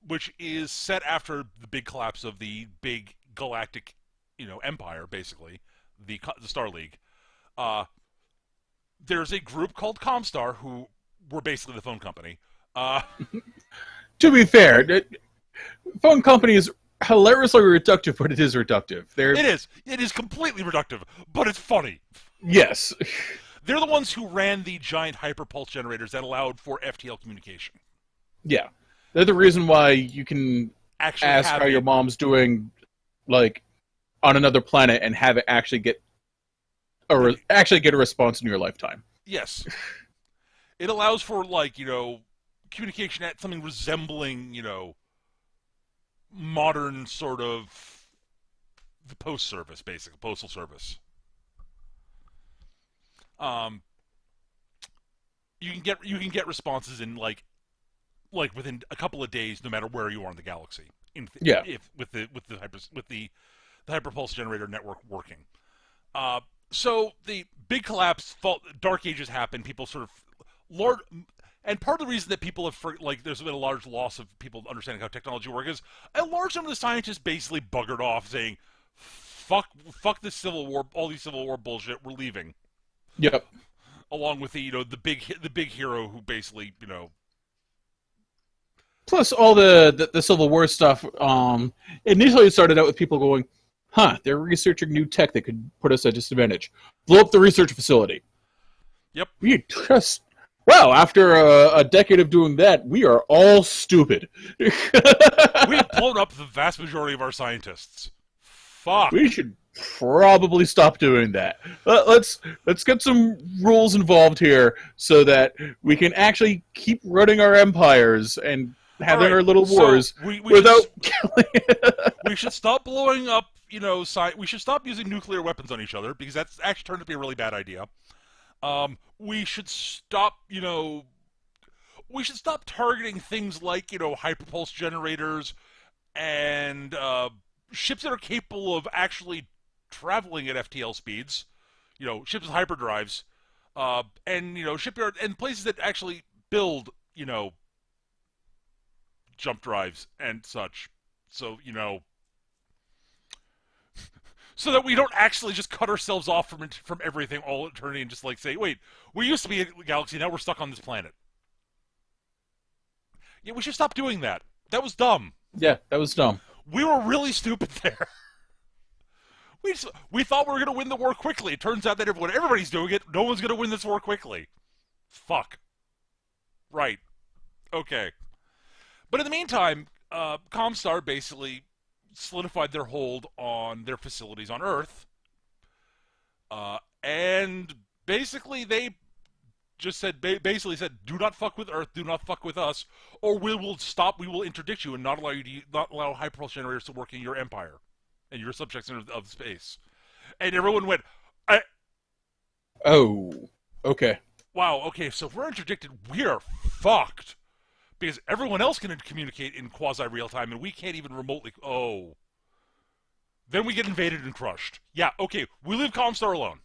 which is set after the big collapse of the big galactic, empire, basically, the Star League. There's a group called Comstar who were basically the phone company. To be fair, phone company is hilariously reductive, but it is reductive. It is completely reductive, but it's funny. Yes. They're the ones who ran the giant hyperpulse generators that allowed for FTL communication. Yeah. They're the reason why you can Actually ask how your mom's doing, on another planet and have it actually get a response in your lifetime. Yes. It allows for, communication at something resembling, modern sort of the post service, basically, postal service. you can get responses in like within a couple of days, no matter where you are in the galaxy. Yeah. If with the hyperpulse generator network working. So the big collapse, Dark Ages happened. People sort of and part of the reason that people have there's been a large loss of people understanding how technology works is a large number of the scientists basically buggered off, saying, "Fuck this Civil War, all these Civil War bullshit. We're leaving." Yep. Along with the big hero who basically Plus all the Civil War stuff. Initially, it started out with people going, "Huh, they're researching new tech that could put us at a disadvantage. Blow up the research facility." Yep. Well, after a decade of doing that, we are all stupid. We've blown up the vast majority of our scientists. Fuck. We should probably stop doing that. Let's get some rules involved here so that we can actually keep running our empires and having our little wars without killing. We should stop blowing up. We should stop using nuclear weapons on each other because that's actually turned out to be a really bad idea. We should stop. We should stop targeting things like hyperpulse generators and ships that are capable of actually traveling at FTL speeds. Ships with hyperdrives, and shipyard and places that actually build jump drives and such. So so that we don't actually just cut ourselves off from everything all eternity and just say, wait, we used to be a galaxy, now we're stuck on this planet. Yeah, we should stop doing that. That was dumb. Yeah, that was dumb. We were really stupid there. We thought we were going to win the war quickly. It turns out that everybody's doing it, no one's going to win this war quickly. Fuck. Right. Okay. But in the meantime, Comstar basically solidified their hold on their facilities on Earth, and basically they just said, do not fuck with Earth, do not fuck with us, or we will interdict you and not allow hyperpulse generators to work in your empire and your subjects of space. And everyone went, oh, okay. Wow, okay, so if we're interdicted, we're fucked. Because everyone else can communicate in quasi-real time, and we can't even remotely... Oh. Then we get invaded and crushed. Yeah, okay, we leave Comstar alone.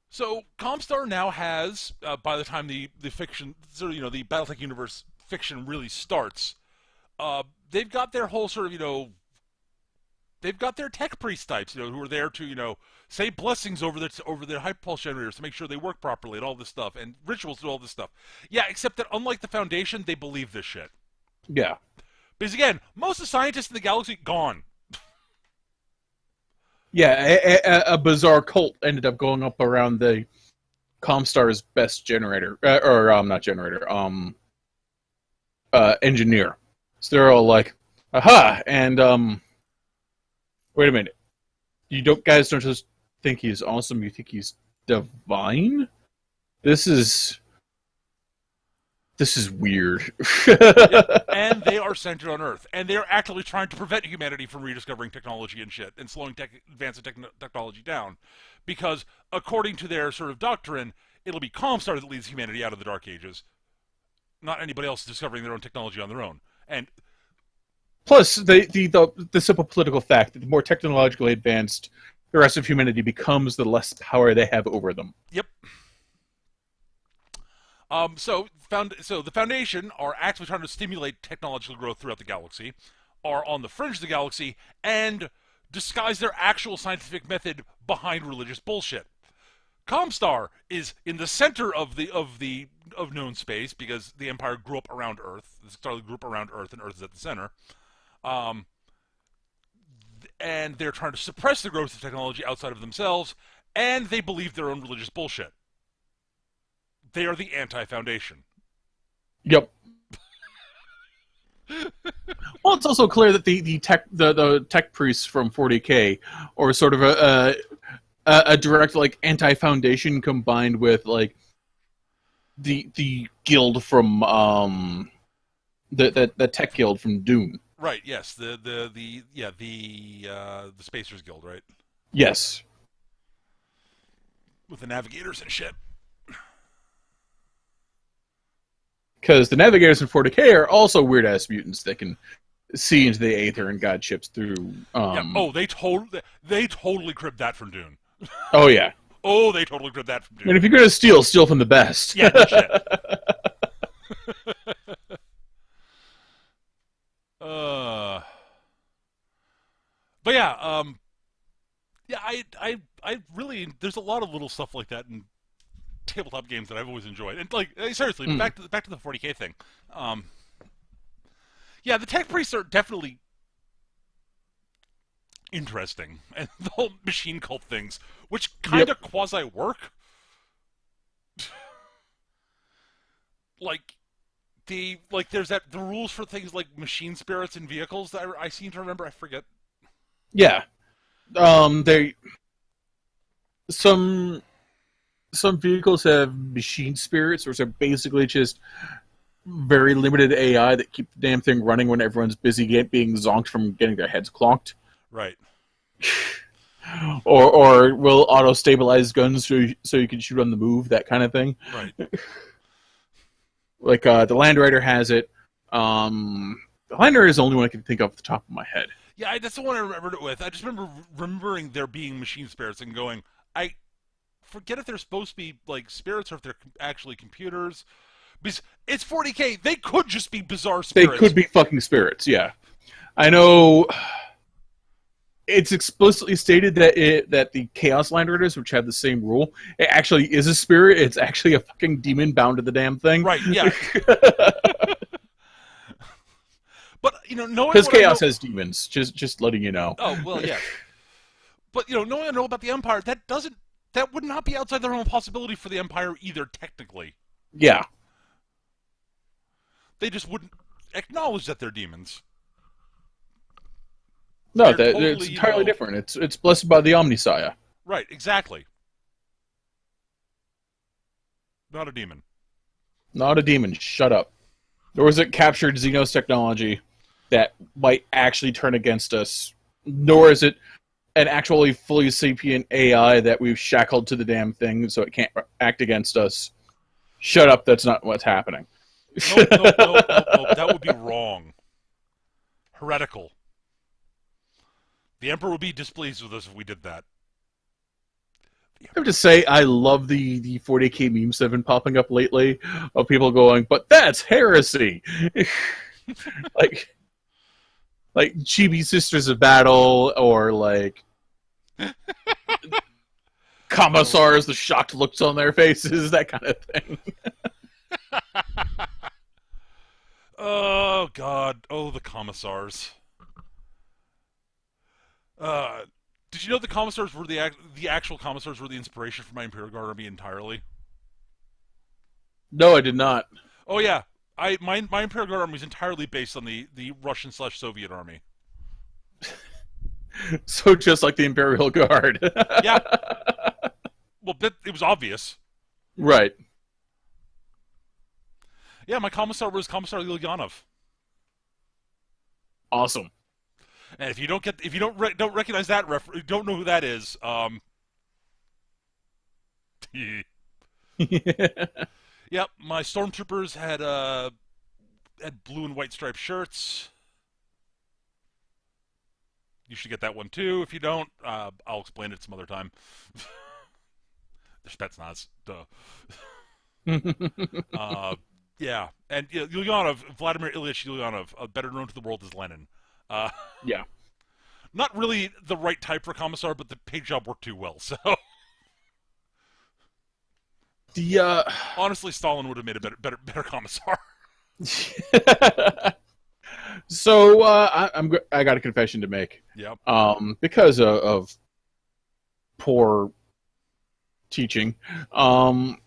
So, Comstar now has, by the time the fiction... the Battletech universe fiction really starts, they've got their whole sort of, they've got their tech priest types, who are there to, say blessings over their hyperpulse generators to make sure they work properly and all this stuff, and rituals and all this stuff. Yeah, except that unlike the Foundation, they believe this shit. Yeah. Because again, most of the scientists in the galaxy gone. Yeah, a bizarre cult ended up going up around the Comstar's best generator, not generator, engineer. So they're all like, aha, and wait a minute. Guys don't just think he's awesome, you think he's divine? This is weird. Yeah, and they are centered on Earth, and they are actively trying to prevent humanity from rediscovering technology and shit, and slowing advance of technology down, because according to their sort of doctrine, it'll be Comstar that leads humanity out of the Dark Ages, not anybody else discovering their own technology on their own. And plus, the simple political fact that the more technologically advanced the rest of humanity becomes, the less power they have over them. Yep. So the Foundation are actively trying to stimulate technological growth throughout the galaxy, are on the fringe of the galaxy, and disguise their actual scientific method behind religious bullshit. Comstar is in the center of known space because the Empire grew up around Earth. The Starlight grew up around Earth, and Earth is at the center. And they're trying to suppress the growth of technology outside of themselves, and they believe their own religious bullshit. They are the anti-Foundation. Yep. Well, it's also clear that the tech priests from 40K are sort of a direct anti-Foundation combined with the guild from the tech guild from Dune. Right. Yes. The Spacers Guild. Right. Yes. With the navigators and shit. Because the navigators in 40k are also weird ass mutants that can see into the aether and guide ships through. Yeah. Oh, they totally cribbed that from Dune. Oh yeah. Oh, they totally cribbed that from I Dune. mean, if you're gonna steal from the best. Yeah, no shit. But yeah, yeah, I really, there's a lot of little stuff like that in tabletop games that I've always enjoyed. And like, seriously, back to the 40k thing. Yeah, the tech priests are definitely interesting, and the whole machine cult things, which kind of quasi work. There's the rules for things like machine spirits and vehicles that I seem to remember. I forget. Yeah. They some vehicles have machine spirits, which are basically just very limited AI that keep the damn thing running when everyone's busy being zonked from getting their heads clonked. Right. or will auto stabilize guns so you can shoot on the move, that kind of thing. Right. Like the Land Rider has it. The Land Rider is the only one I can think of off the top of my head. Yeah, that's the one I remembered it with. I just remember remembering there being machine spirits and going, I forget if they're supposed to be like spirits or if they're actually computers. Because it's 40k, they could just be bizarre spirits. They could be fucking spirits, yeah. I know it's explicitly stated that the Chaos Land Riders, which have the same rule, it actually is a spirit. It's actually a fucking demon bound to the damn thing. Right, yeah. But, knowing because Chaos has demons, just letting you know. Oh, well, yeah. But, knowing what I know about the Empire, that would not be outside the realm of possibility for the Empire either, technically. Yeah. They just wouldn't acknowledge that they're demons. No, it's entirely different. It's blessed by the Omnisaya. Right, exactly. Not a demon. Not a demon. Shut up. Nor is it captured Xenos technology that might actually turn against us. Nor is it an actually fully sapient AI that we've shackled to the damn thing so it can't act against us. Shut up. That's not what's happening. No, that would be wrong. Heretical. The Emperor would be displeased with us if we did that. I have to say, I love the 40k memes that have been popping up lately of people going, but that's heresy! like Chibi Sisters of Battle, or like Commissars, the shocked looks on their faces, that kind of thing. Oh, God. Oh, the Commissars. Did you know the Commissars were the actual Commissars were the inspiration for my Imperial Guard army entirely? No, I did not. Oh yeah, my Imperial Guard army is entirely based on the Russian/Soviet army. So just like the Imperial Guard. Yeah. Well, it was obvious. Right. Yeah, my Commissar was Commissar Lilyanov. Awesome. And if you don't recognize that don't know who that is, Yep, my stormtroopers had blue and white striped shirts. You should get that one too. If you don't, I'll explain it some other time. They're Spetsnaz, duh. Yeah, and Ulyanov, Vladimir Ilyich Ulyanov, better known to the world as Lenin. Yeah. Not really the right type for Commissar, but the paint job worked too well, so... Honestly, Stalin would have made a better Commissar. So, I got a confession to make. Yep. Because of poor teaching, the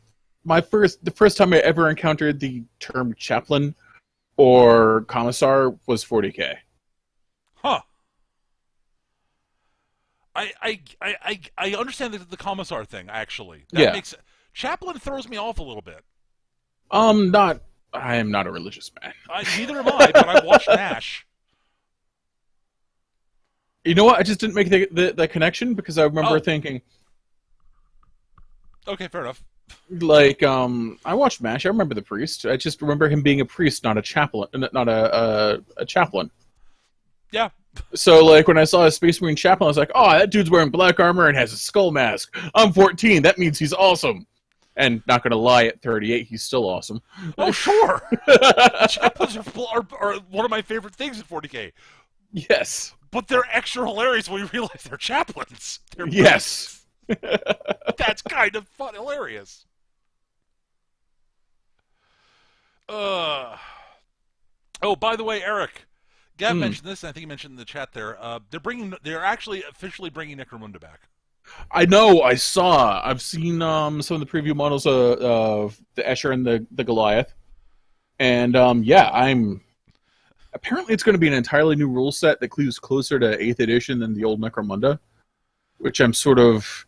first time I ever encountered the term chaplain or commissar was 40k. Huh. I understand the commissar thing, actually. That chaplain throws me off a little bit. I am not a religious man. Neither am I, but I watched MASH. You know what? I just didn't make the connection because I remember thinking... Okay, fair enough. Like, I watched MASH. I remember the priest. I just remember him being a priest, not a chaplain, not a chaplain. Yeah. So, like, when I saw a Space Marine chaplain, I was like, "Oh, that dude's wearing black armor and has a skull mask. I'm 14. That means he's awesome." And not gonna lie, at 38, he's still awesome. Oh, sure. Chaplains are one of my favorite things in 40K. Yes. But they're extra hilarious when you realize they're chaplains. They're Yes. That's kind of fun, hilarious. Uh. Oh, by the way, Eric, Gav mentioned this, and I think he mentioned in the chat there. They're actually officially bringing Necromunda back. I know. I've seen some of the preview models of the Escher and the Goliath, and yeah, apparently it's going to be an entirely new rule set that cleaves closer to 8th edition than the old Necromunda, which I'm sort of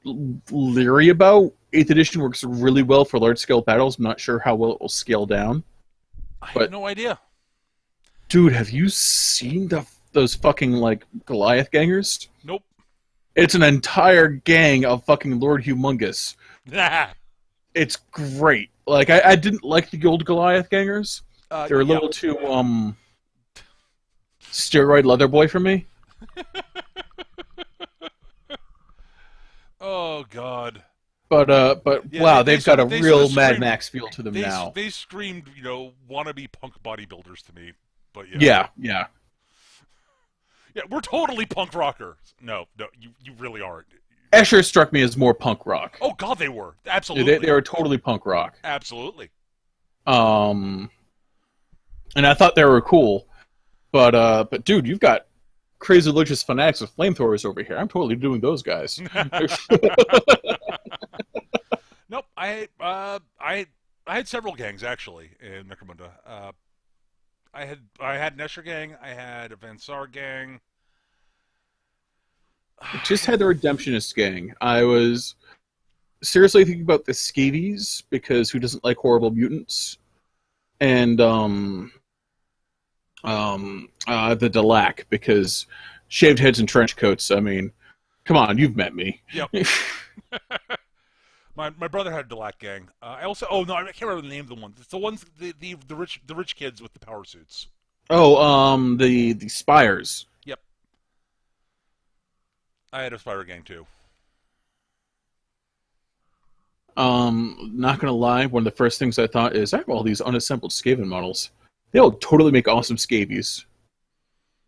leery about. 8th edition works really well for large scale battles. I'm not sure how well it will scale down. I have no idea. Dude, have you seen those fucking like Goliath gangers? Nope. It's an entire gang of fucking Lord Humongous. Nah. It's great. Like I didn't like the old Goliath gangers. They're a little too steroid leather boy for me. Oh God. But Yeah, wow, they've got a real Mad screamed, Max feel to them now. They screamed, wannabe punk bodybuilders to me. But Yeah. Yeah, we're totally punk rockers. No, you really aren't. Escher struck me as more punk rock. Oh God, they were. Absolutely. Yeah, they were totally punk rock. Absolutely. And I thought they were cool. But dude, you've got crazy religious fanatics with flamethrowers over here. I'm totally doing those guys. Nope. I had several gangs actually in Necromunda. I had an Escher gang. I had a Vansar gang. I just had the Redemptionist gang. I was seriously thinking about the Scabies because who doesn't like horrible mutants, and the Delac because shaved heads and trench coats. I mean, come on, you've met me. Yep. My brother had a Delac gang. I also I can't remember the name of the one. It's the ones the rich kids with the power suits. Oh, the Spires. Yep. I had a Spire gang too. Not gonna lie, one of the first things I thought is I have all these unassembled Skaven models. They'll totally make awesome scabies.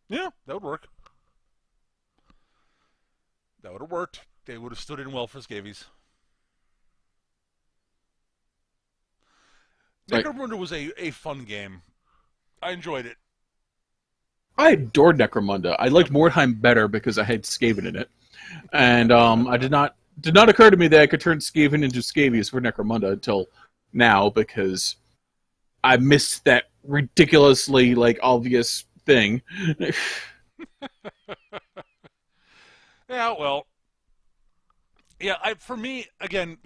Yeah, that would work. That would have worked. They would have stood in well for scabies. Necromunda was a fun game. I enjoyed it. I adored Necromunda. I liked Mordheim better because I had Skaven in it, and I did not occur to me that I could turn Skaven into scabies for Necromunda until now because I missed that ridiculously obvious thing. Yeah, well, yeah. For me, again,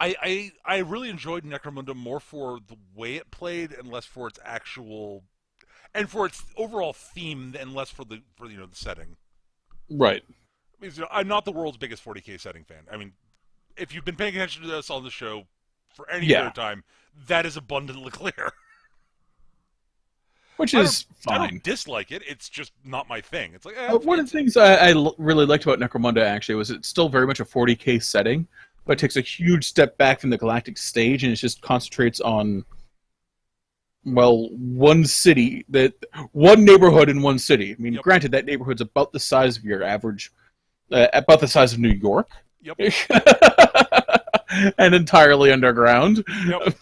I really enjoyed Necromunda more for the way it played and less for its actual and for its overall theme and less for the setting. Right. Because, I'm not the world's biggest 40K setting fan. I mean, if you've been paying attention to us on the show for any period of time, that is abundantly clear. Which is fine. I don't dislike it. It's just not my thing. It's like one of the things I really liked about Necromunda actually was it's still very much a 40K setting, but it takes a huge step back from the galactic stage and it just concentrates on one city, one neighborhood in one city. I mean, Granted, that neighborhood's about the size of your average, about the size of New York. Yep. And entirely underground. Yep.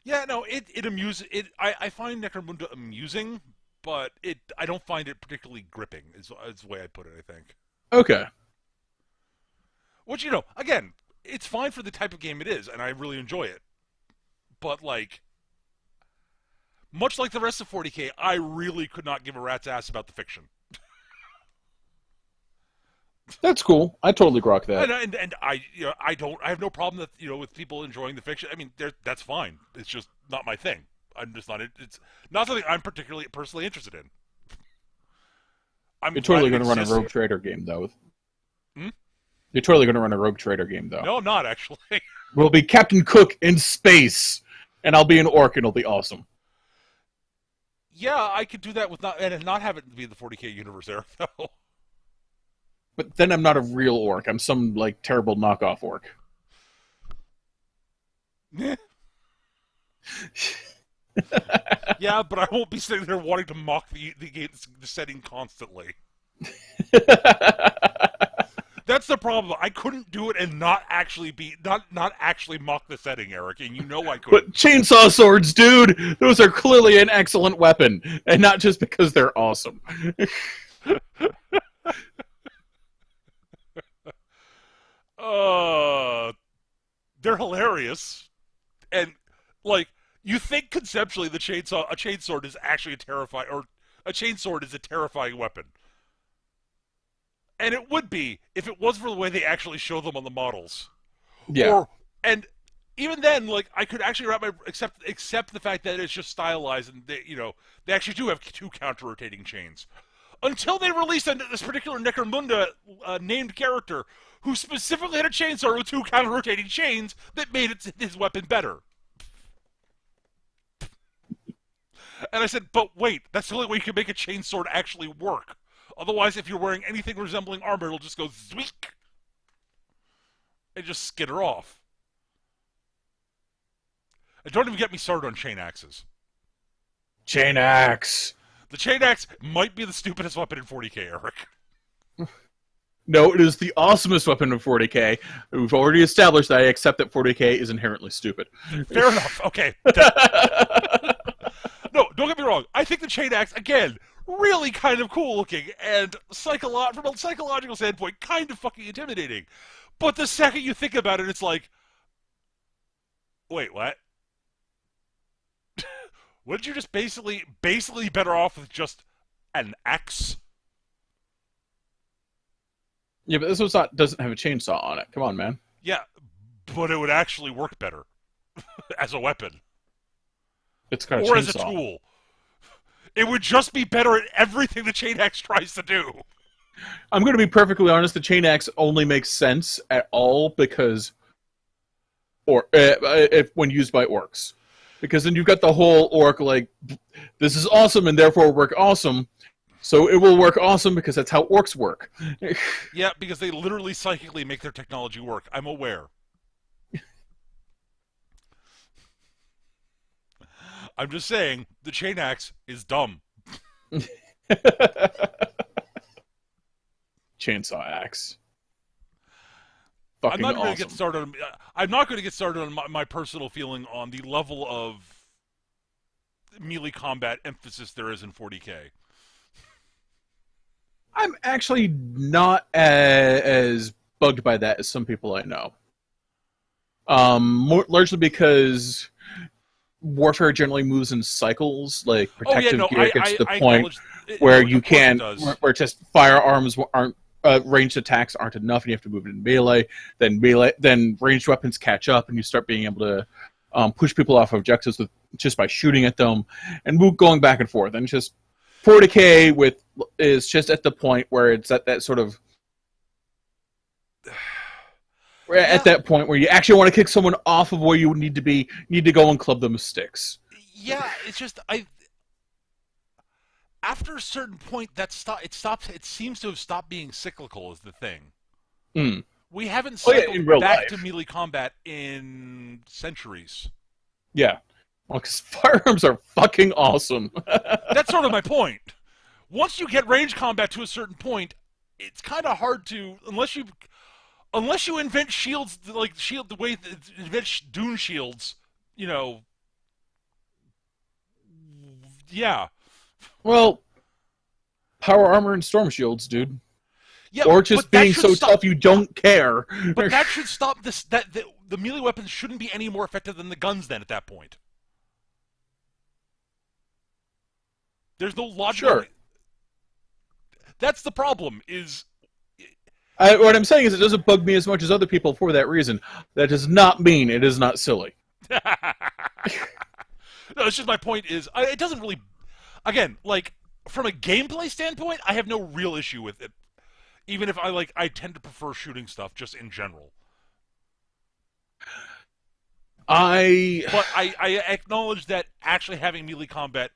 Yeah, no, it amuses. I find Necromunda amusing, but I don't find it particularly gripping. Is the way I put it. I think. Okay. Which again, it's fine for the type of game it is, and I really enjoy it. But much like the rest of 40K, I really could not give a rat's ass about the fiction. That's cool. I totally grok that. And I have no problem that with people enjoying the fiction. I mean, that's fine. It's just not my thing. I'm just not. It's not something I'm personally interested in. You're totally going to run a Rogue Trader game though. You're totally going to run a Rogue Trader game, though. No, I'm not, actually. We'll be Captain Cook in space, and I'll be an orc, and it'll be awesome. Yeah, I could do that with not have it be the 40k universe there, though. But then I'm not a real orc. I'm some, like, terrible knockoff orc. Yeah, but I won't be sitting there wanting to mock the setting constantly. That's the problem. I couldn't do it and not actually mock the setting, Eric, and you know I couldn't. But chainsaw swords, dude, those are clearly an excellent weapon, and not just because they're awesome. They're hilarious, and like you think conceptually, a chainsword is actually a chainsword is a terrifying weapon. And it would be if it was for the way they actually show them on the models. Yeah. And even then, like I could actually wrap my accept the fact that it's just stylized and they actually do have 2 counter-rotating chains. Until they released this particular Necromunda named character who specifically had a chainsword with 2 counter-rotating chains that made his weapon better. And I said, but wait, that's the only way you can make a chainsword actually work. Otherwise, if you're wearing anything resembling armor, it'll just go zweek and just skitter off. And don't even get me started on chain axes. Chain axe. The chain axe might be the stupidest weapon in 40k, Eric. No, it is the awesomest weapon in 40k. We've already established that I accept that 40k is inherently stupid. Fair enough. Okay. No, don't get me wrong. I think the chain axe, again, really kind of cool looking and from a psychological standpoint, kind of fucking intimidating. But the second you think about it, it's like, wait, what? Wouldn't you just basically better off with just an axe? Yeah, but this doesn't have a chainsaw on it. Come on, man. Yeah, but it would actually work better as a weapon. It's got a or chainsaw. As a tool. It would just be better at everything the chain axe tries to do. I'm going to be perfectly honest. The chain axe only makes sense at all because, if when used by orcs, because then you've got the whole orc like, this is awesome and therefore work awesome. So it will work awesome because that's how orcs work. Yeah, because they literally psychically make their technology work. I'm aware. I'm just saying, the chain axe is dumb. Chainsaw axe. I'm not awesome. going to get started. I'm not going to get started on my personal feeling on the level of melee combat emphasis there is in 40k. I'm actually not as bugged by that as some people I know. Largely because warfare generally moves in cycles. Like protective gear gets to the point where you can't, where just firearms aren't ranged attacks aren't enough, and you have to move it in melee. Then ranged weapons catch up, and you start being able to push people off objectives just by shooting at them, and going back and forth. And just 40k is just at the point where it's at that sort of. At that point where you actually want to kick someone off of where you need to be, you need to go and club them with sticks. Yeah, it's just after a certain point it seems to have stopped being cyclical is the thing. Mm. We haven't cycled back life to melee combat in centuries. Yeah. Well, because firearms are fucking awesome. That's sort of my point. Once you get range combat to a certain point, it's kind of hard to, unless you invent shields, like the way invent dune shields, yeah. Well, power armor and storm shields, dude. Yeah, or just being so tough you don't care. But that should stop this. The melee weapons shouldn't be any more effective than the guns. Then at that point, there's no logic. Sure. That's the problem. What I'm saying is it doesn't bug me as much as other people for that reason. That does not mean it is not silly. No, it's just my point is it doesn't really. Again, like from a gameplay standpoint, I have no real issue with it. Even if I tend to prefer shooting stuff just in general. I But I acknowledge that actually having melee combat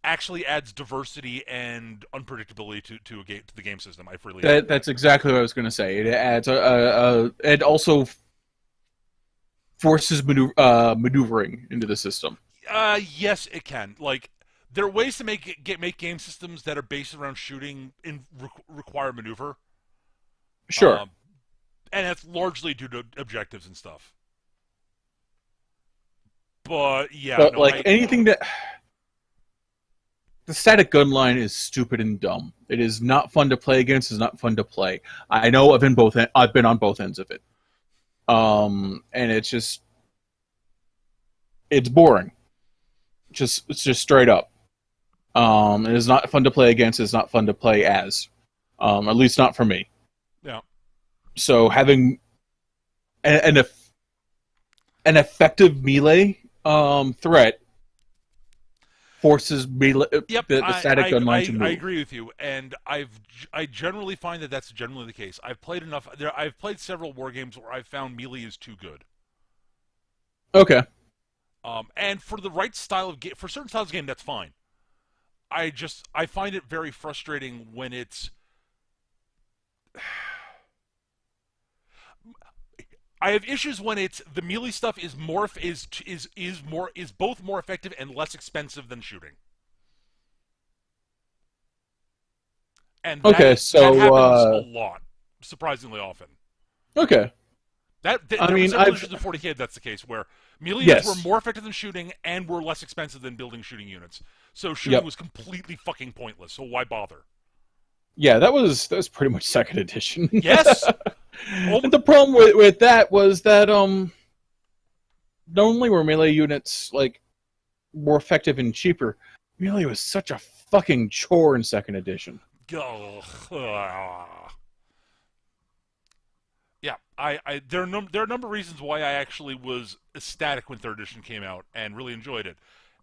actually adds diversity and unpredictability to a game to the game system. I freely admit that's exactly what I was going to say. It adds it also forces maneuvering into the system. Yes, it can. Like there are ways to make game systems that are based around shooting and require maneuver. Sure. And that's largely due to objectives and stuff. But yeah, But no, like anything that the static gun line is stupid and dumb. It is not fun to play against. It's not fun to play. I know I've been on both ends of it. And it's boring. It's just straight up. It is not fun to play against. It's not fun to play as. At least not for me. Yeah. So having an effective melee threat forces melee, Yep, the static gun line to move. I agree with you, and I generally find that that's generally the case. I've played enough. I've played several war games where I've found melee is too good. Okay. And for the right style of game, for certain styles of game, that's fine. I find it very frustrating when it's. I have issues when it's the melee stuff is both more effective and less expensive than shooting. And that happens a lot, surprisingly often. Okay. There were several issues in 40K that's the case, where melee units were more effective than shooting and were less expensive than building shooting units. So shooting was completely fucking pointless, so why bother? Yeah, that was pretty much second edition. Yes! And the problem with that was that not only were melee units like more effective and cheaper, melee was such a fucking chore in second edition. Yeah, there are a number of reasons why I actually was ecstatic when third edition came out and really enjoyed it,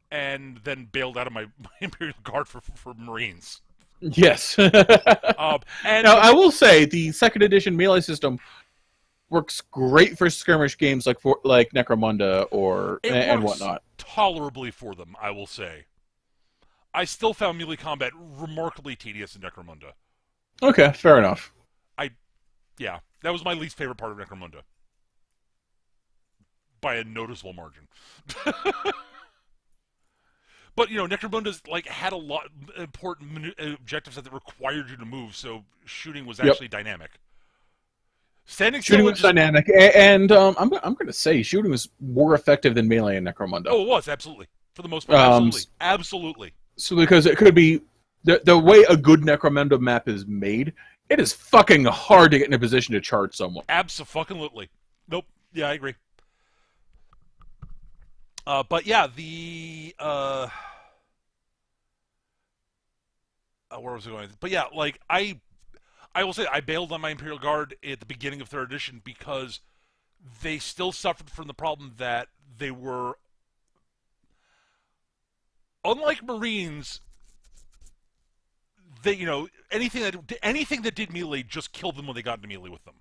and then bailed out of my Imperial Guard for Marines. Yes. And now, I will say the second edition melee system works great for skirmish games like Necromunda and whatnot. Tolerably for them, I will say. I still found melee combat remarkably tedious in Necromunda. Okay, fair enough. Yeah, that was my least favorite part of Necromunda. By a noticeable margin. But, Necromunda's had a lot of important objectives that required you to move, so shooting was actually dynamic. Shooting was dynamic, and I'm going to say shooting was more effective than melee in Necromunda. Oh, it was, absolutely. For the most part, absolutely. So because it could be the way a good Necromunda map is made, it is fucking hard to get in a position to charge someone. Abso-fucking-lutely. Nope. Yeah, I agree. But yeah, where was I going? But yeah, I will say I bailed on my Imperial Guard at the beginning of third edition because they still suffered from the problem that they were, unlike Marines, anything that did melee just killed them when they got into melee with them.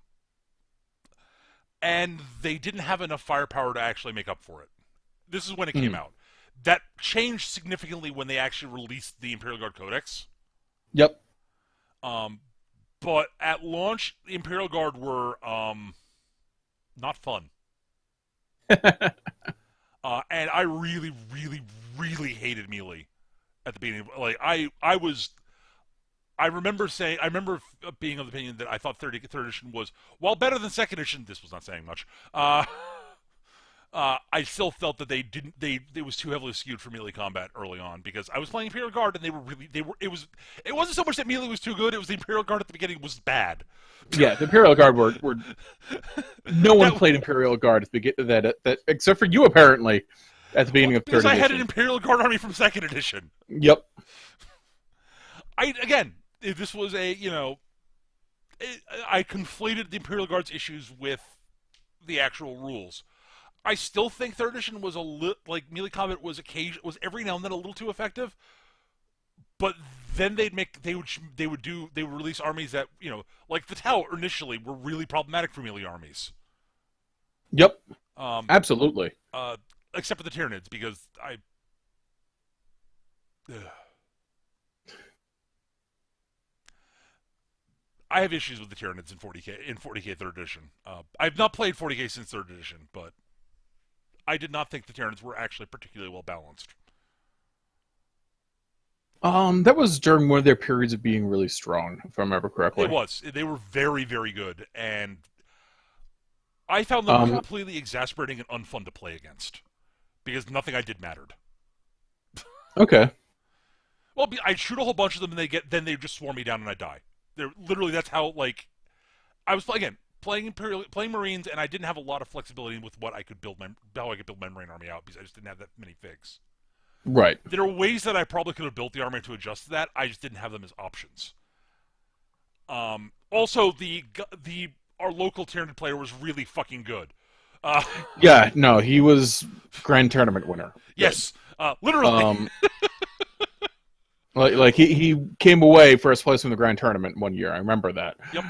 And they didn't have enough firepower to actually make up for it. This is when it came out. That changed significantly when they actually released the Imperial Guard Codex. Yep. But at launch, the Imperial Guard were not fun. And I really, really, really hated melee at the beginning. I remember being of the opinion that I thought third edition was, while better than second edition, this was not saying much. I still felt that it was too heavily skewed for melee combat early on because I was playing Imperial Guard and it wasn't so much that melee was too good, it was the Imperial Guard at the beginning was bad. Yeah, the Imperial Guard were no one played Imperial Guard at the beginning that except for you apparently at the beginning of third edition. Because I had an Imperial Guard army from second edition. Yep. This was I conflated the Imperial Guard's issues with the actual rules. I still think third edition was melee combat was every now and then a little too effective, but then they would release armies that, like the Tau initially were really problematic for melee armies. Yep. Um, Absolutely. Except for the Tyranids, because I have issues with the Tyranids in 40k third edition. I've not played 40k since third edition, but I did not think the Tyranids were actually particularly well balanced. That was during one of their periods of being really strong, if I remember correctly. It was. They were very, very good, and I found them completely exasperating and unfun to play against because nothing I did mattered. Okay. Well, I'd shoot a whole bunch of them, and then they just swarm me down, and I die. They're literally, that's how, like, I was playing Marines, and I didn't have a lot of flexibility with how I could build my Marine army out because I just didn't have that many figs. Right. There are ways that I probably could have built the army to adjust to that. I just didn't have them as options. Also, our local Tyranid player was really fucking good. Yeah, no, he was grand tournament winner. Yes, literally. Like he came away first place in the grand tournament one year. I remember that. Yep.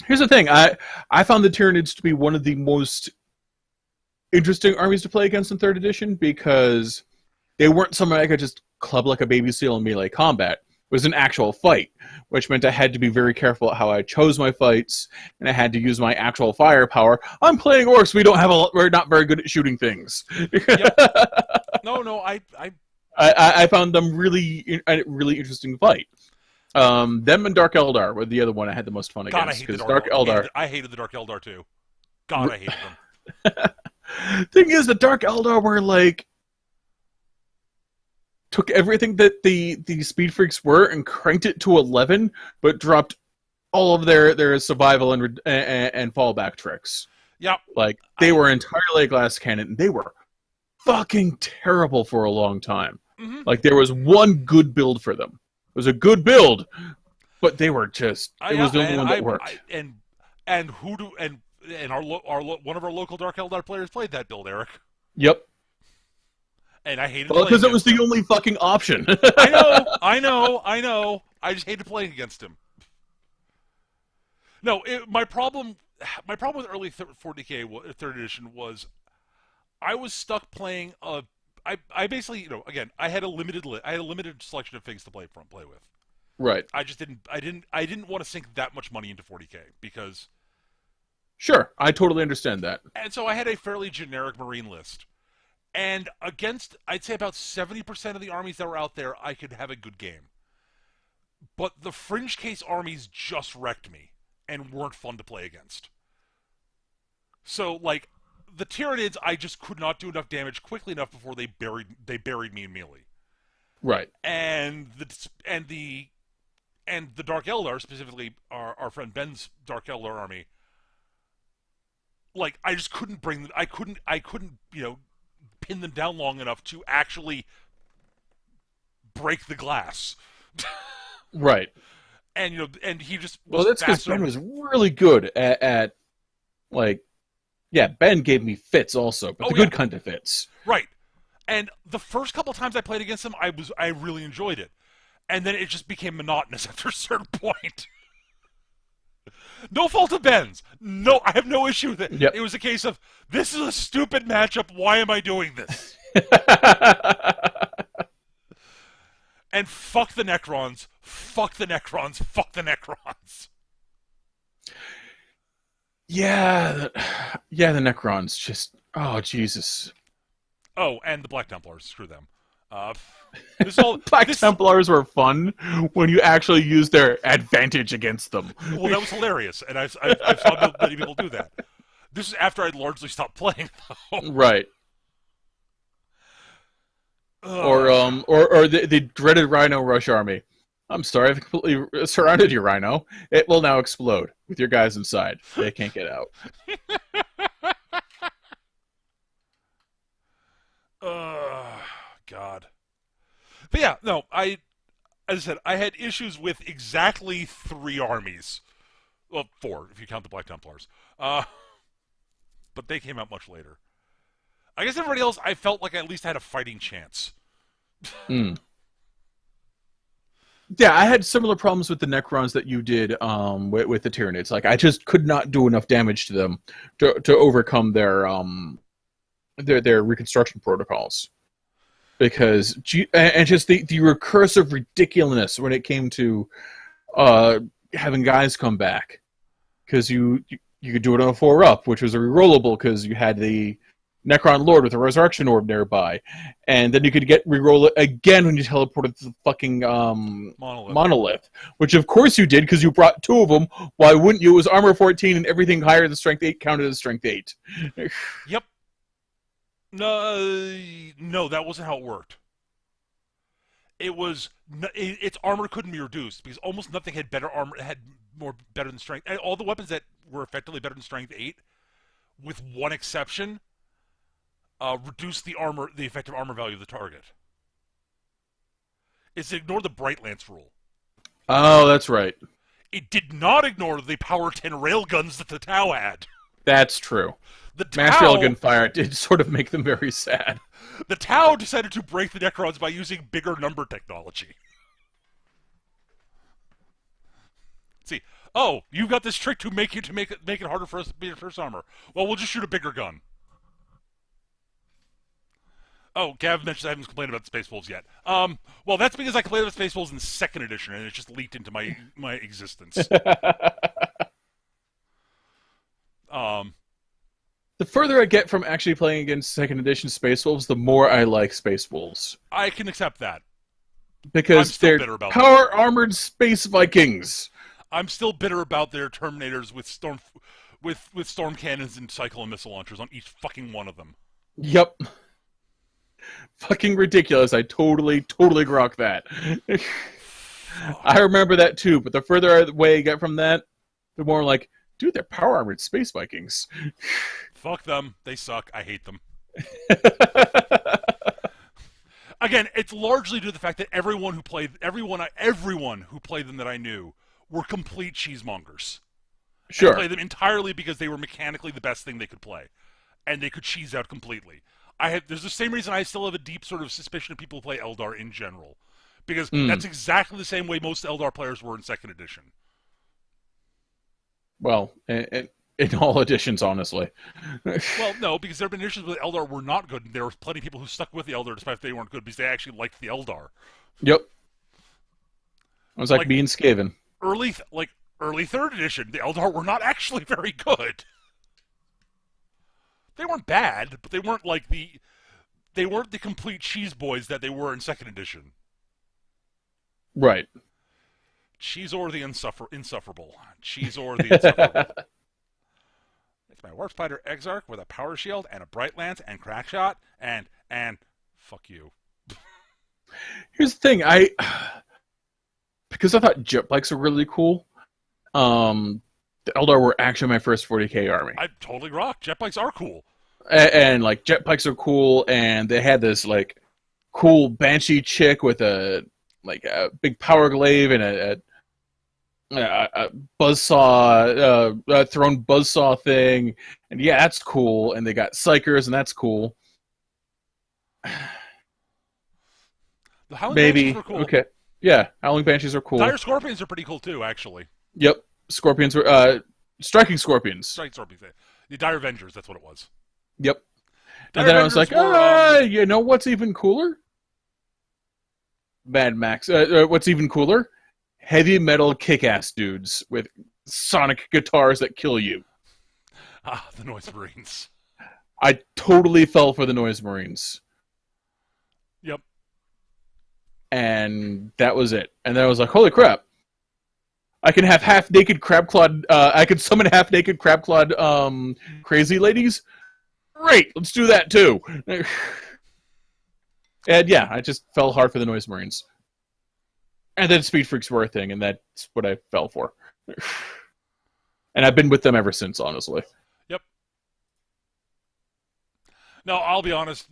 Here's the thing. I found the Tyranids to be one of the most interesting armies to play against in third edition because they weren't something I could just club like a baby seal in melee combat. It was an actual fight, which meant I had to be very careful how I chose my fights, and I had to use my actual firepower. I'm playing orcs. We're not very good at shooting things. Yep. No, I found them a really interesting fight. Them and Dark Eldar were the other one I had the most fun God, against. I hate the Dark Eldar. I hated the Dark Eldar too. God, I hated them. Thing is, the Dark Eldar were like took everything that the Speed Freaks were and cranked it to 11, but dropped all of their survival and fallback tricks. Yep. Like they were entirely a glass cannon, and they were fucking terrible for a long time. Mm-hmm. Like there was one good build for them. It was a good build, but they were just it was the only one that worked. One of our local Dark Eldar players played that build, Eric. Yep. And I hated because it was the only fucking option. I know. I just hated playing against him. No, my problem with early 40k third edition was I was stuck playing I basically, again, I had a limited selection of things to play with. Right. I just didn't want to sink that much money into 40k because sure, I totally understand that. And so I had a fairly generic Marine list. And against, I'd say about 70% of the armies that were out there, I could have a good game. But the fringe case armies just wrecked me and weren't fun to play against. So, like, the Tyranids, I just could not do enough damage quickly enough before they buried me in melee. Right. And the Dark Eldar, specifically our friend Ben's Dark Eldar army, like, I just couldn't I couldn't pin them down long enough to actually break the glass. Right. And and he just was that's because Ben was really good at like, yeah, Ben gave me fits also, but the good kind of fits. Right. And the first couple times I played against him, I really enjoyed it, and then it just became monotonous after a certain point. No fault of Ben's. No, I have no issue with it. Yep. It was a case of, this is a stupid matchup. Why am I doing this? And fuck the Necrons. Fuck the Necrons. Fuck the Necrons. Yeah, the Necrons just, oh Jesus. Oh, and the Black Templars. Screw them. Templars were fun when you actually used their advantage against them. Well, that was hilarious, and I've saw many people do that. This is after I'd largely stopped playing, though. Right. Or the dreaded Rhino Rush Army. I'm sorry, I've completely surrounded your Rhino. It will now explode with your guys inside. They can't get out. God. But yeah, no, as I said, I had issues with exactly 3 armies. Well, 4, if you count the Black Templars. But they came out much later. I guess everybody else, I felt like I at least had a fighting chance. Yeah, I had similar problems with the Necrons that you did with the Tyranids. Like, I just could not do enough damage to them to overcome their reconstruction protocols. Because and just the recursive ridiculousness when it came to having guys come back, because you could do it on a 4-up, which was a rerollable because you had the Necron Lord with a Resurrection Orb nearby, and then you could reroll it again when you teleported to the fucking monolith, which of course you did because you brought 2 of them. Why wouldn't you? It was armor 14, and everything higher than Strength 8 counted as Strength 8. Yep. No, that wasn't how it worked. It was its armor couldn't be reduced because almost nothing had better armor, had more better than strength. All the weapons that were effectively better than strength 8, with one exception, reduced the effective armor value of the target. It's ignored the Bright Lance rule. Oh, that's right. It did not ignore the power 10 railguns that the Tau had. That's true. The Mass Tau, railgun fire did sort of make them very sad. The Tau decided to break the Necrons by using bigger number technology. See, oh, you've got this trick to make it harder for us to be first armor. Well, we'll just shoot a bigger gun. Oh, Gav mentions I haven't complained about the Space Wolves yet. Well, that's because I complained about Space Wolves in 2nd edition, and it just leaked into my existence. The further I get from actually playing against 2nd edition Space Wolves, the more I like Space Wolves. I can accept that. Because they're power-armored space Vikings. I'm still bitter about their Terminators with storm cannons and cyclone missile launchers on each fucking one of them. Yep. Fucking ridiculous. I totally grok that. I remember that too, but the further away I get from that, the more like, dude, they're power-armored space Vikings. Fuck them. They suck. I hate them. Again, it's largely due to the fact that everyone who played them that I knew were complete cheesemongers. Sure. I played them entirely because they were mechanically the best thing they could play, and they could cheese out completely. There's the same reason I still have a deep sort of suspicion of people who play Eldar in general, because that's exactly the same way most Eldar players were in 2nd edition. Well, in all editions, honestly. Well, no, because there have been editions where the Eldar were not good, and there were plenty of people who stuck with the Eldar despite if they weren't good because they actually liked the Eldar. Yep. It was like being Skaven. Early 3rd edition, the Eldar were not actually very good. They weren't bad, but they weren't the complete cheese boys that they were in 2nd edition. Right. Cheese-or the insufferable. Cheese-or the insufferable. It's my Warp Spider Exarch with a power shield and a Bright Lance and Crackshot and fuck you. Here's the thing, because I thought jet bikes were really cool, the Eldar were actually my first 40k army. I totally rock. Jet bikes are cool. And like, jet bikes are cool, and they had this, like, cool Banshee chick with a big power glaive and a buzzsaw, thrown buzzsaw thing, and yeah, that's cool. And they got psychers, and that's cool. The Howling Banshees were cool. Okay, yeah, Howling Banshees are cool. Dire Scorpions are pretty cool too, actually. Yep, Scorpions were Striking Scorpions. Striking Scorpions. The Dire Avengers, that's what it was. Yep. Dire and then Avengers I was like, you know what's even cooler? Mad Max. What's even cooler? Heavy metal kick-ass dudes with sonic guitars that kill you. The Noise Marines. I totally fell for the Noise Marines. Yep. And that was it. And then I was like, holy crap. I can have half-naked crab-clawed... I can summon half-naked crab-clawed crazy ladies? Great! Let's do that, too! And yeah, I just fell hard for the Noise Marines. And then Speed Freaks were a thing, and that's what I fell for. And I've been with them ever since, honestly. Yep. No, I'll be honest,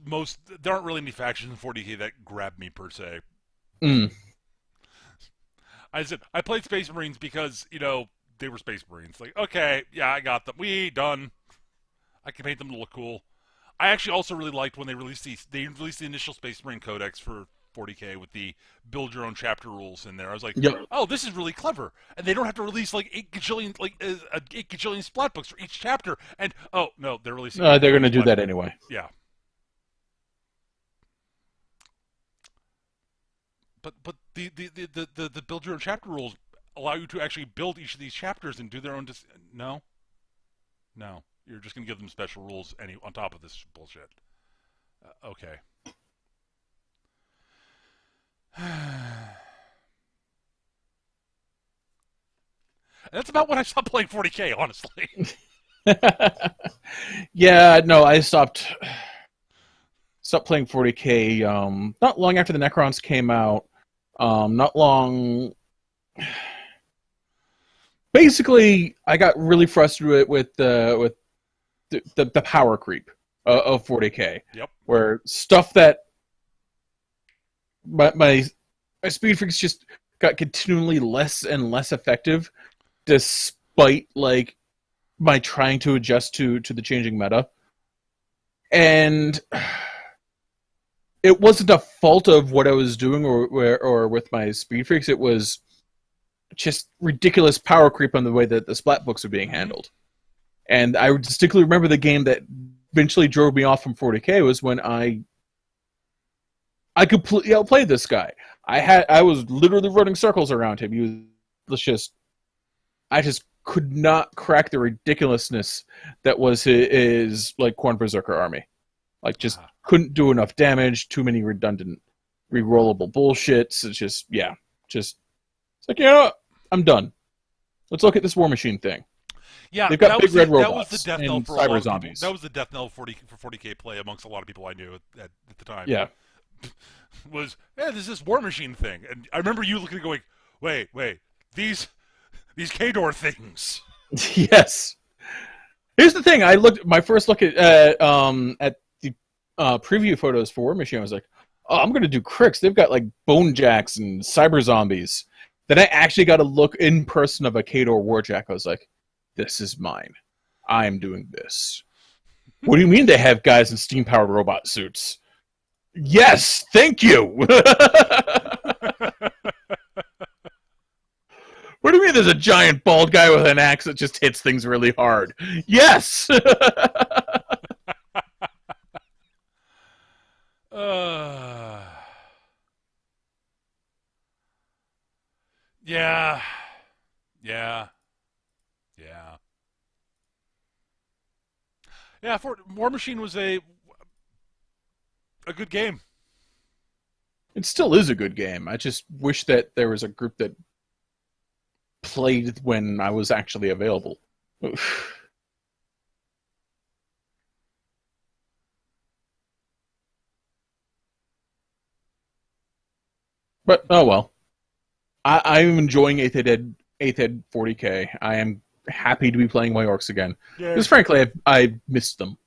there aren't really any factions in 40k that grab me, per se. I played Space Marines because, they were Space Marines. Like, okay, yeah, I got them. Done. I can paint them to look cool. I actually also really liked when they released the initial Space Marine Codex for 40K with the build your own chapter rules in there. I was like, Yep. oh, this is really clever, and they don't have to release like 8 gajillion splat books for each chapter. And oh no, they're releasing. They're going to do that anyway. Yeah. But the build your own chapter rules allow you to actually build each of these chapters and do their own. No. You're just going to give them special rules on top of this bullshit. Okay. That's about when I stopped playing 40K, honestly. Yeah, no, I stopped playing 40K not long after the Necrons came out. Not long. Basically, I got really frustrated with the power creep of 40K. Yep. Where stuff that my speed freaks just got continually less and less effective, despite like my trying to adjust to the changing meta. And it wasn't a fault of what I was doing or with my speed freaks. It was just ridiculous power creep on the way that the splat books are being handled. And I distinctly remember the game that eventually drove me off from 40K was when I completely outplayed this guy. I was literally running circles around him. I just could not crack the ridiculousness that was his like Khorne Berserker army. Like just couldn't do enough damage, too many redundant rerollable bullshits. It's like, you know what? I'm done. Let's look at this War Machine thing. Yeah, they've got big red robots. That was the death knell for a cyber lot of zombies. people. That was the death knell for 40K play amongst a lot of people I knew at the time. Yeah. Was, there's this War Machine thing. And I remember you looking and going, wait, these Khador things. Yes. Here's the thing. My first look at the preview photos for War Machine. I was like, oh, I'm going to do Cricks. They've got like Bone Jacks and Cyber Zombies. Then I actually got a look in person of a Khador Warjack. I was like, this is mine. I'm doing this. What do you mean they have guys in steam-powered robot suits? Yes, thank you. What do you mean there's a giant bald guy with an axe that just hits things really hard? Yes. Yeah. War Machine was a good game. It still is a good game. I just wish that there was a group that played when I was actually available. But oh well. I'm enjoying 8th Ed 40K. I am happy to be playing my orcs again. Because frankly, I missed them.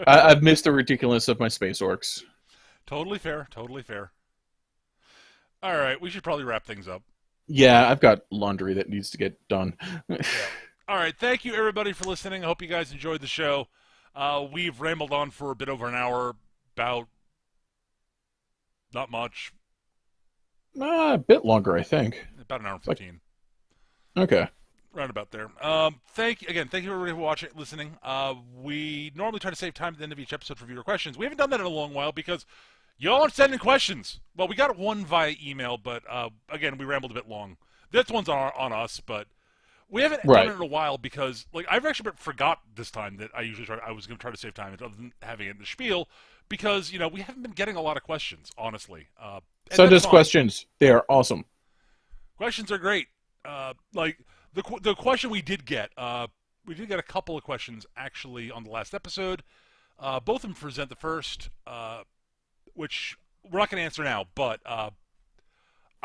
I've missed the ridiculousness of my space orcs. Totally fair. All right, we should probably wrap things up. Yeah, I've got laundry that needs to get done. Yeah. All right, thank you everybody for listening. I hope you guys enjoyed the show. We've rambled on for a bit over an hour about not much. A bit longer, I think. About an hour and 15. Okay. Round about there. Thank you everybody for watching, listening. We normally try to save time at the end of each episode for viewer questions. We haven't done that in a long while because y'all aren't sending questions. Well, we got one via email, but again, we rambled a bit long. This one's on us, but we haven't done it in a while because, like, I've actually forgot this time that I was going to try to save time other than having it in the spiel because, you know, we haven't been getting a lot of questions, honestly. Send us questions. They are awesome. Questions are great. Like the question we did get a couple of questions actually on the last episode. Both of them present the first, which we're not going to answer now, but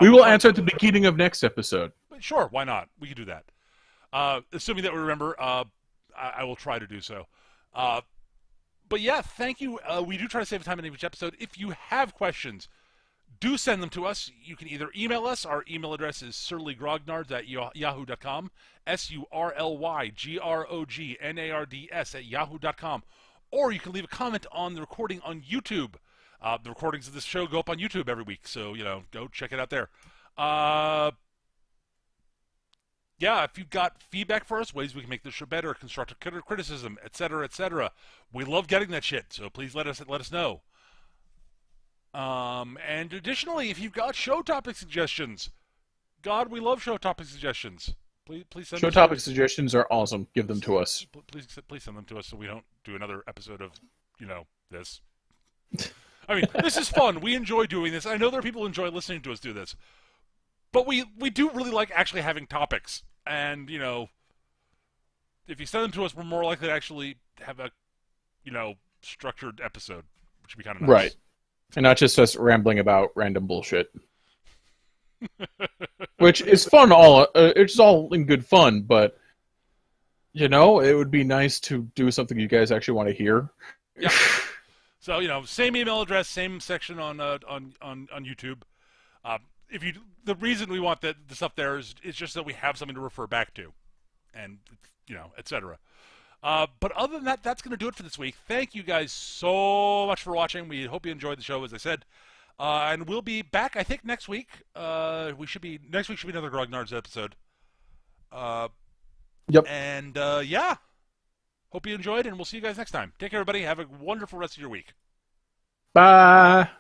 we will answer at the beginning of next episode. Sure, why not? We can do that. Assuming that we remember, I will try to do so. But yeah, thank you. We do try to save time in each episode. If you have questions, do send them to us. You can either email us. Our email address is surlygrognards@yahoo.com, surlygrognards@yahoo.com, or you can leave a comment on the recording on YouTube. The recordings of this show go up on YouTube every week, so go check it out there. Uh, yeah, if you've got feedback for us, ways we can make this show better, constructive criticism, etc., we love getting that shit. So please let us know. And additionally, if you've got show topic suggestions, God, we love show topic suggestions. Please send Show them topic suggestions are awesome. Give them to us. Please send them to us so we don't do another episode of this. I mean, this is fun. We enjoy doing this. I know there are people who enjoy listening to us do this, but we do really like actually having topics. And if you send them to us, we're more likely to actually have a structured episode, which would be kind of nice. Right. And not just us rambling about random bullshit. Which is fun, it's all in good fun, but, it would be nice to do something you guys actually want to hear. Yeah. So, same email address, same section on YouTube. The reason we want the stuff there is just that we have something to refer back to, and, etc. But other than that, that's going to do it for this week. Thank you guys so much for watching. We hope you enjoyed the show, as I said. And we'll be back, I think, next week. Next week should be another Grognards episode. Yep. And, yeah. Hope you enjoyed, and we'll see you guys next time. Take care, everybody. Have a wonderful rest of your week. Bye.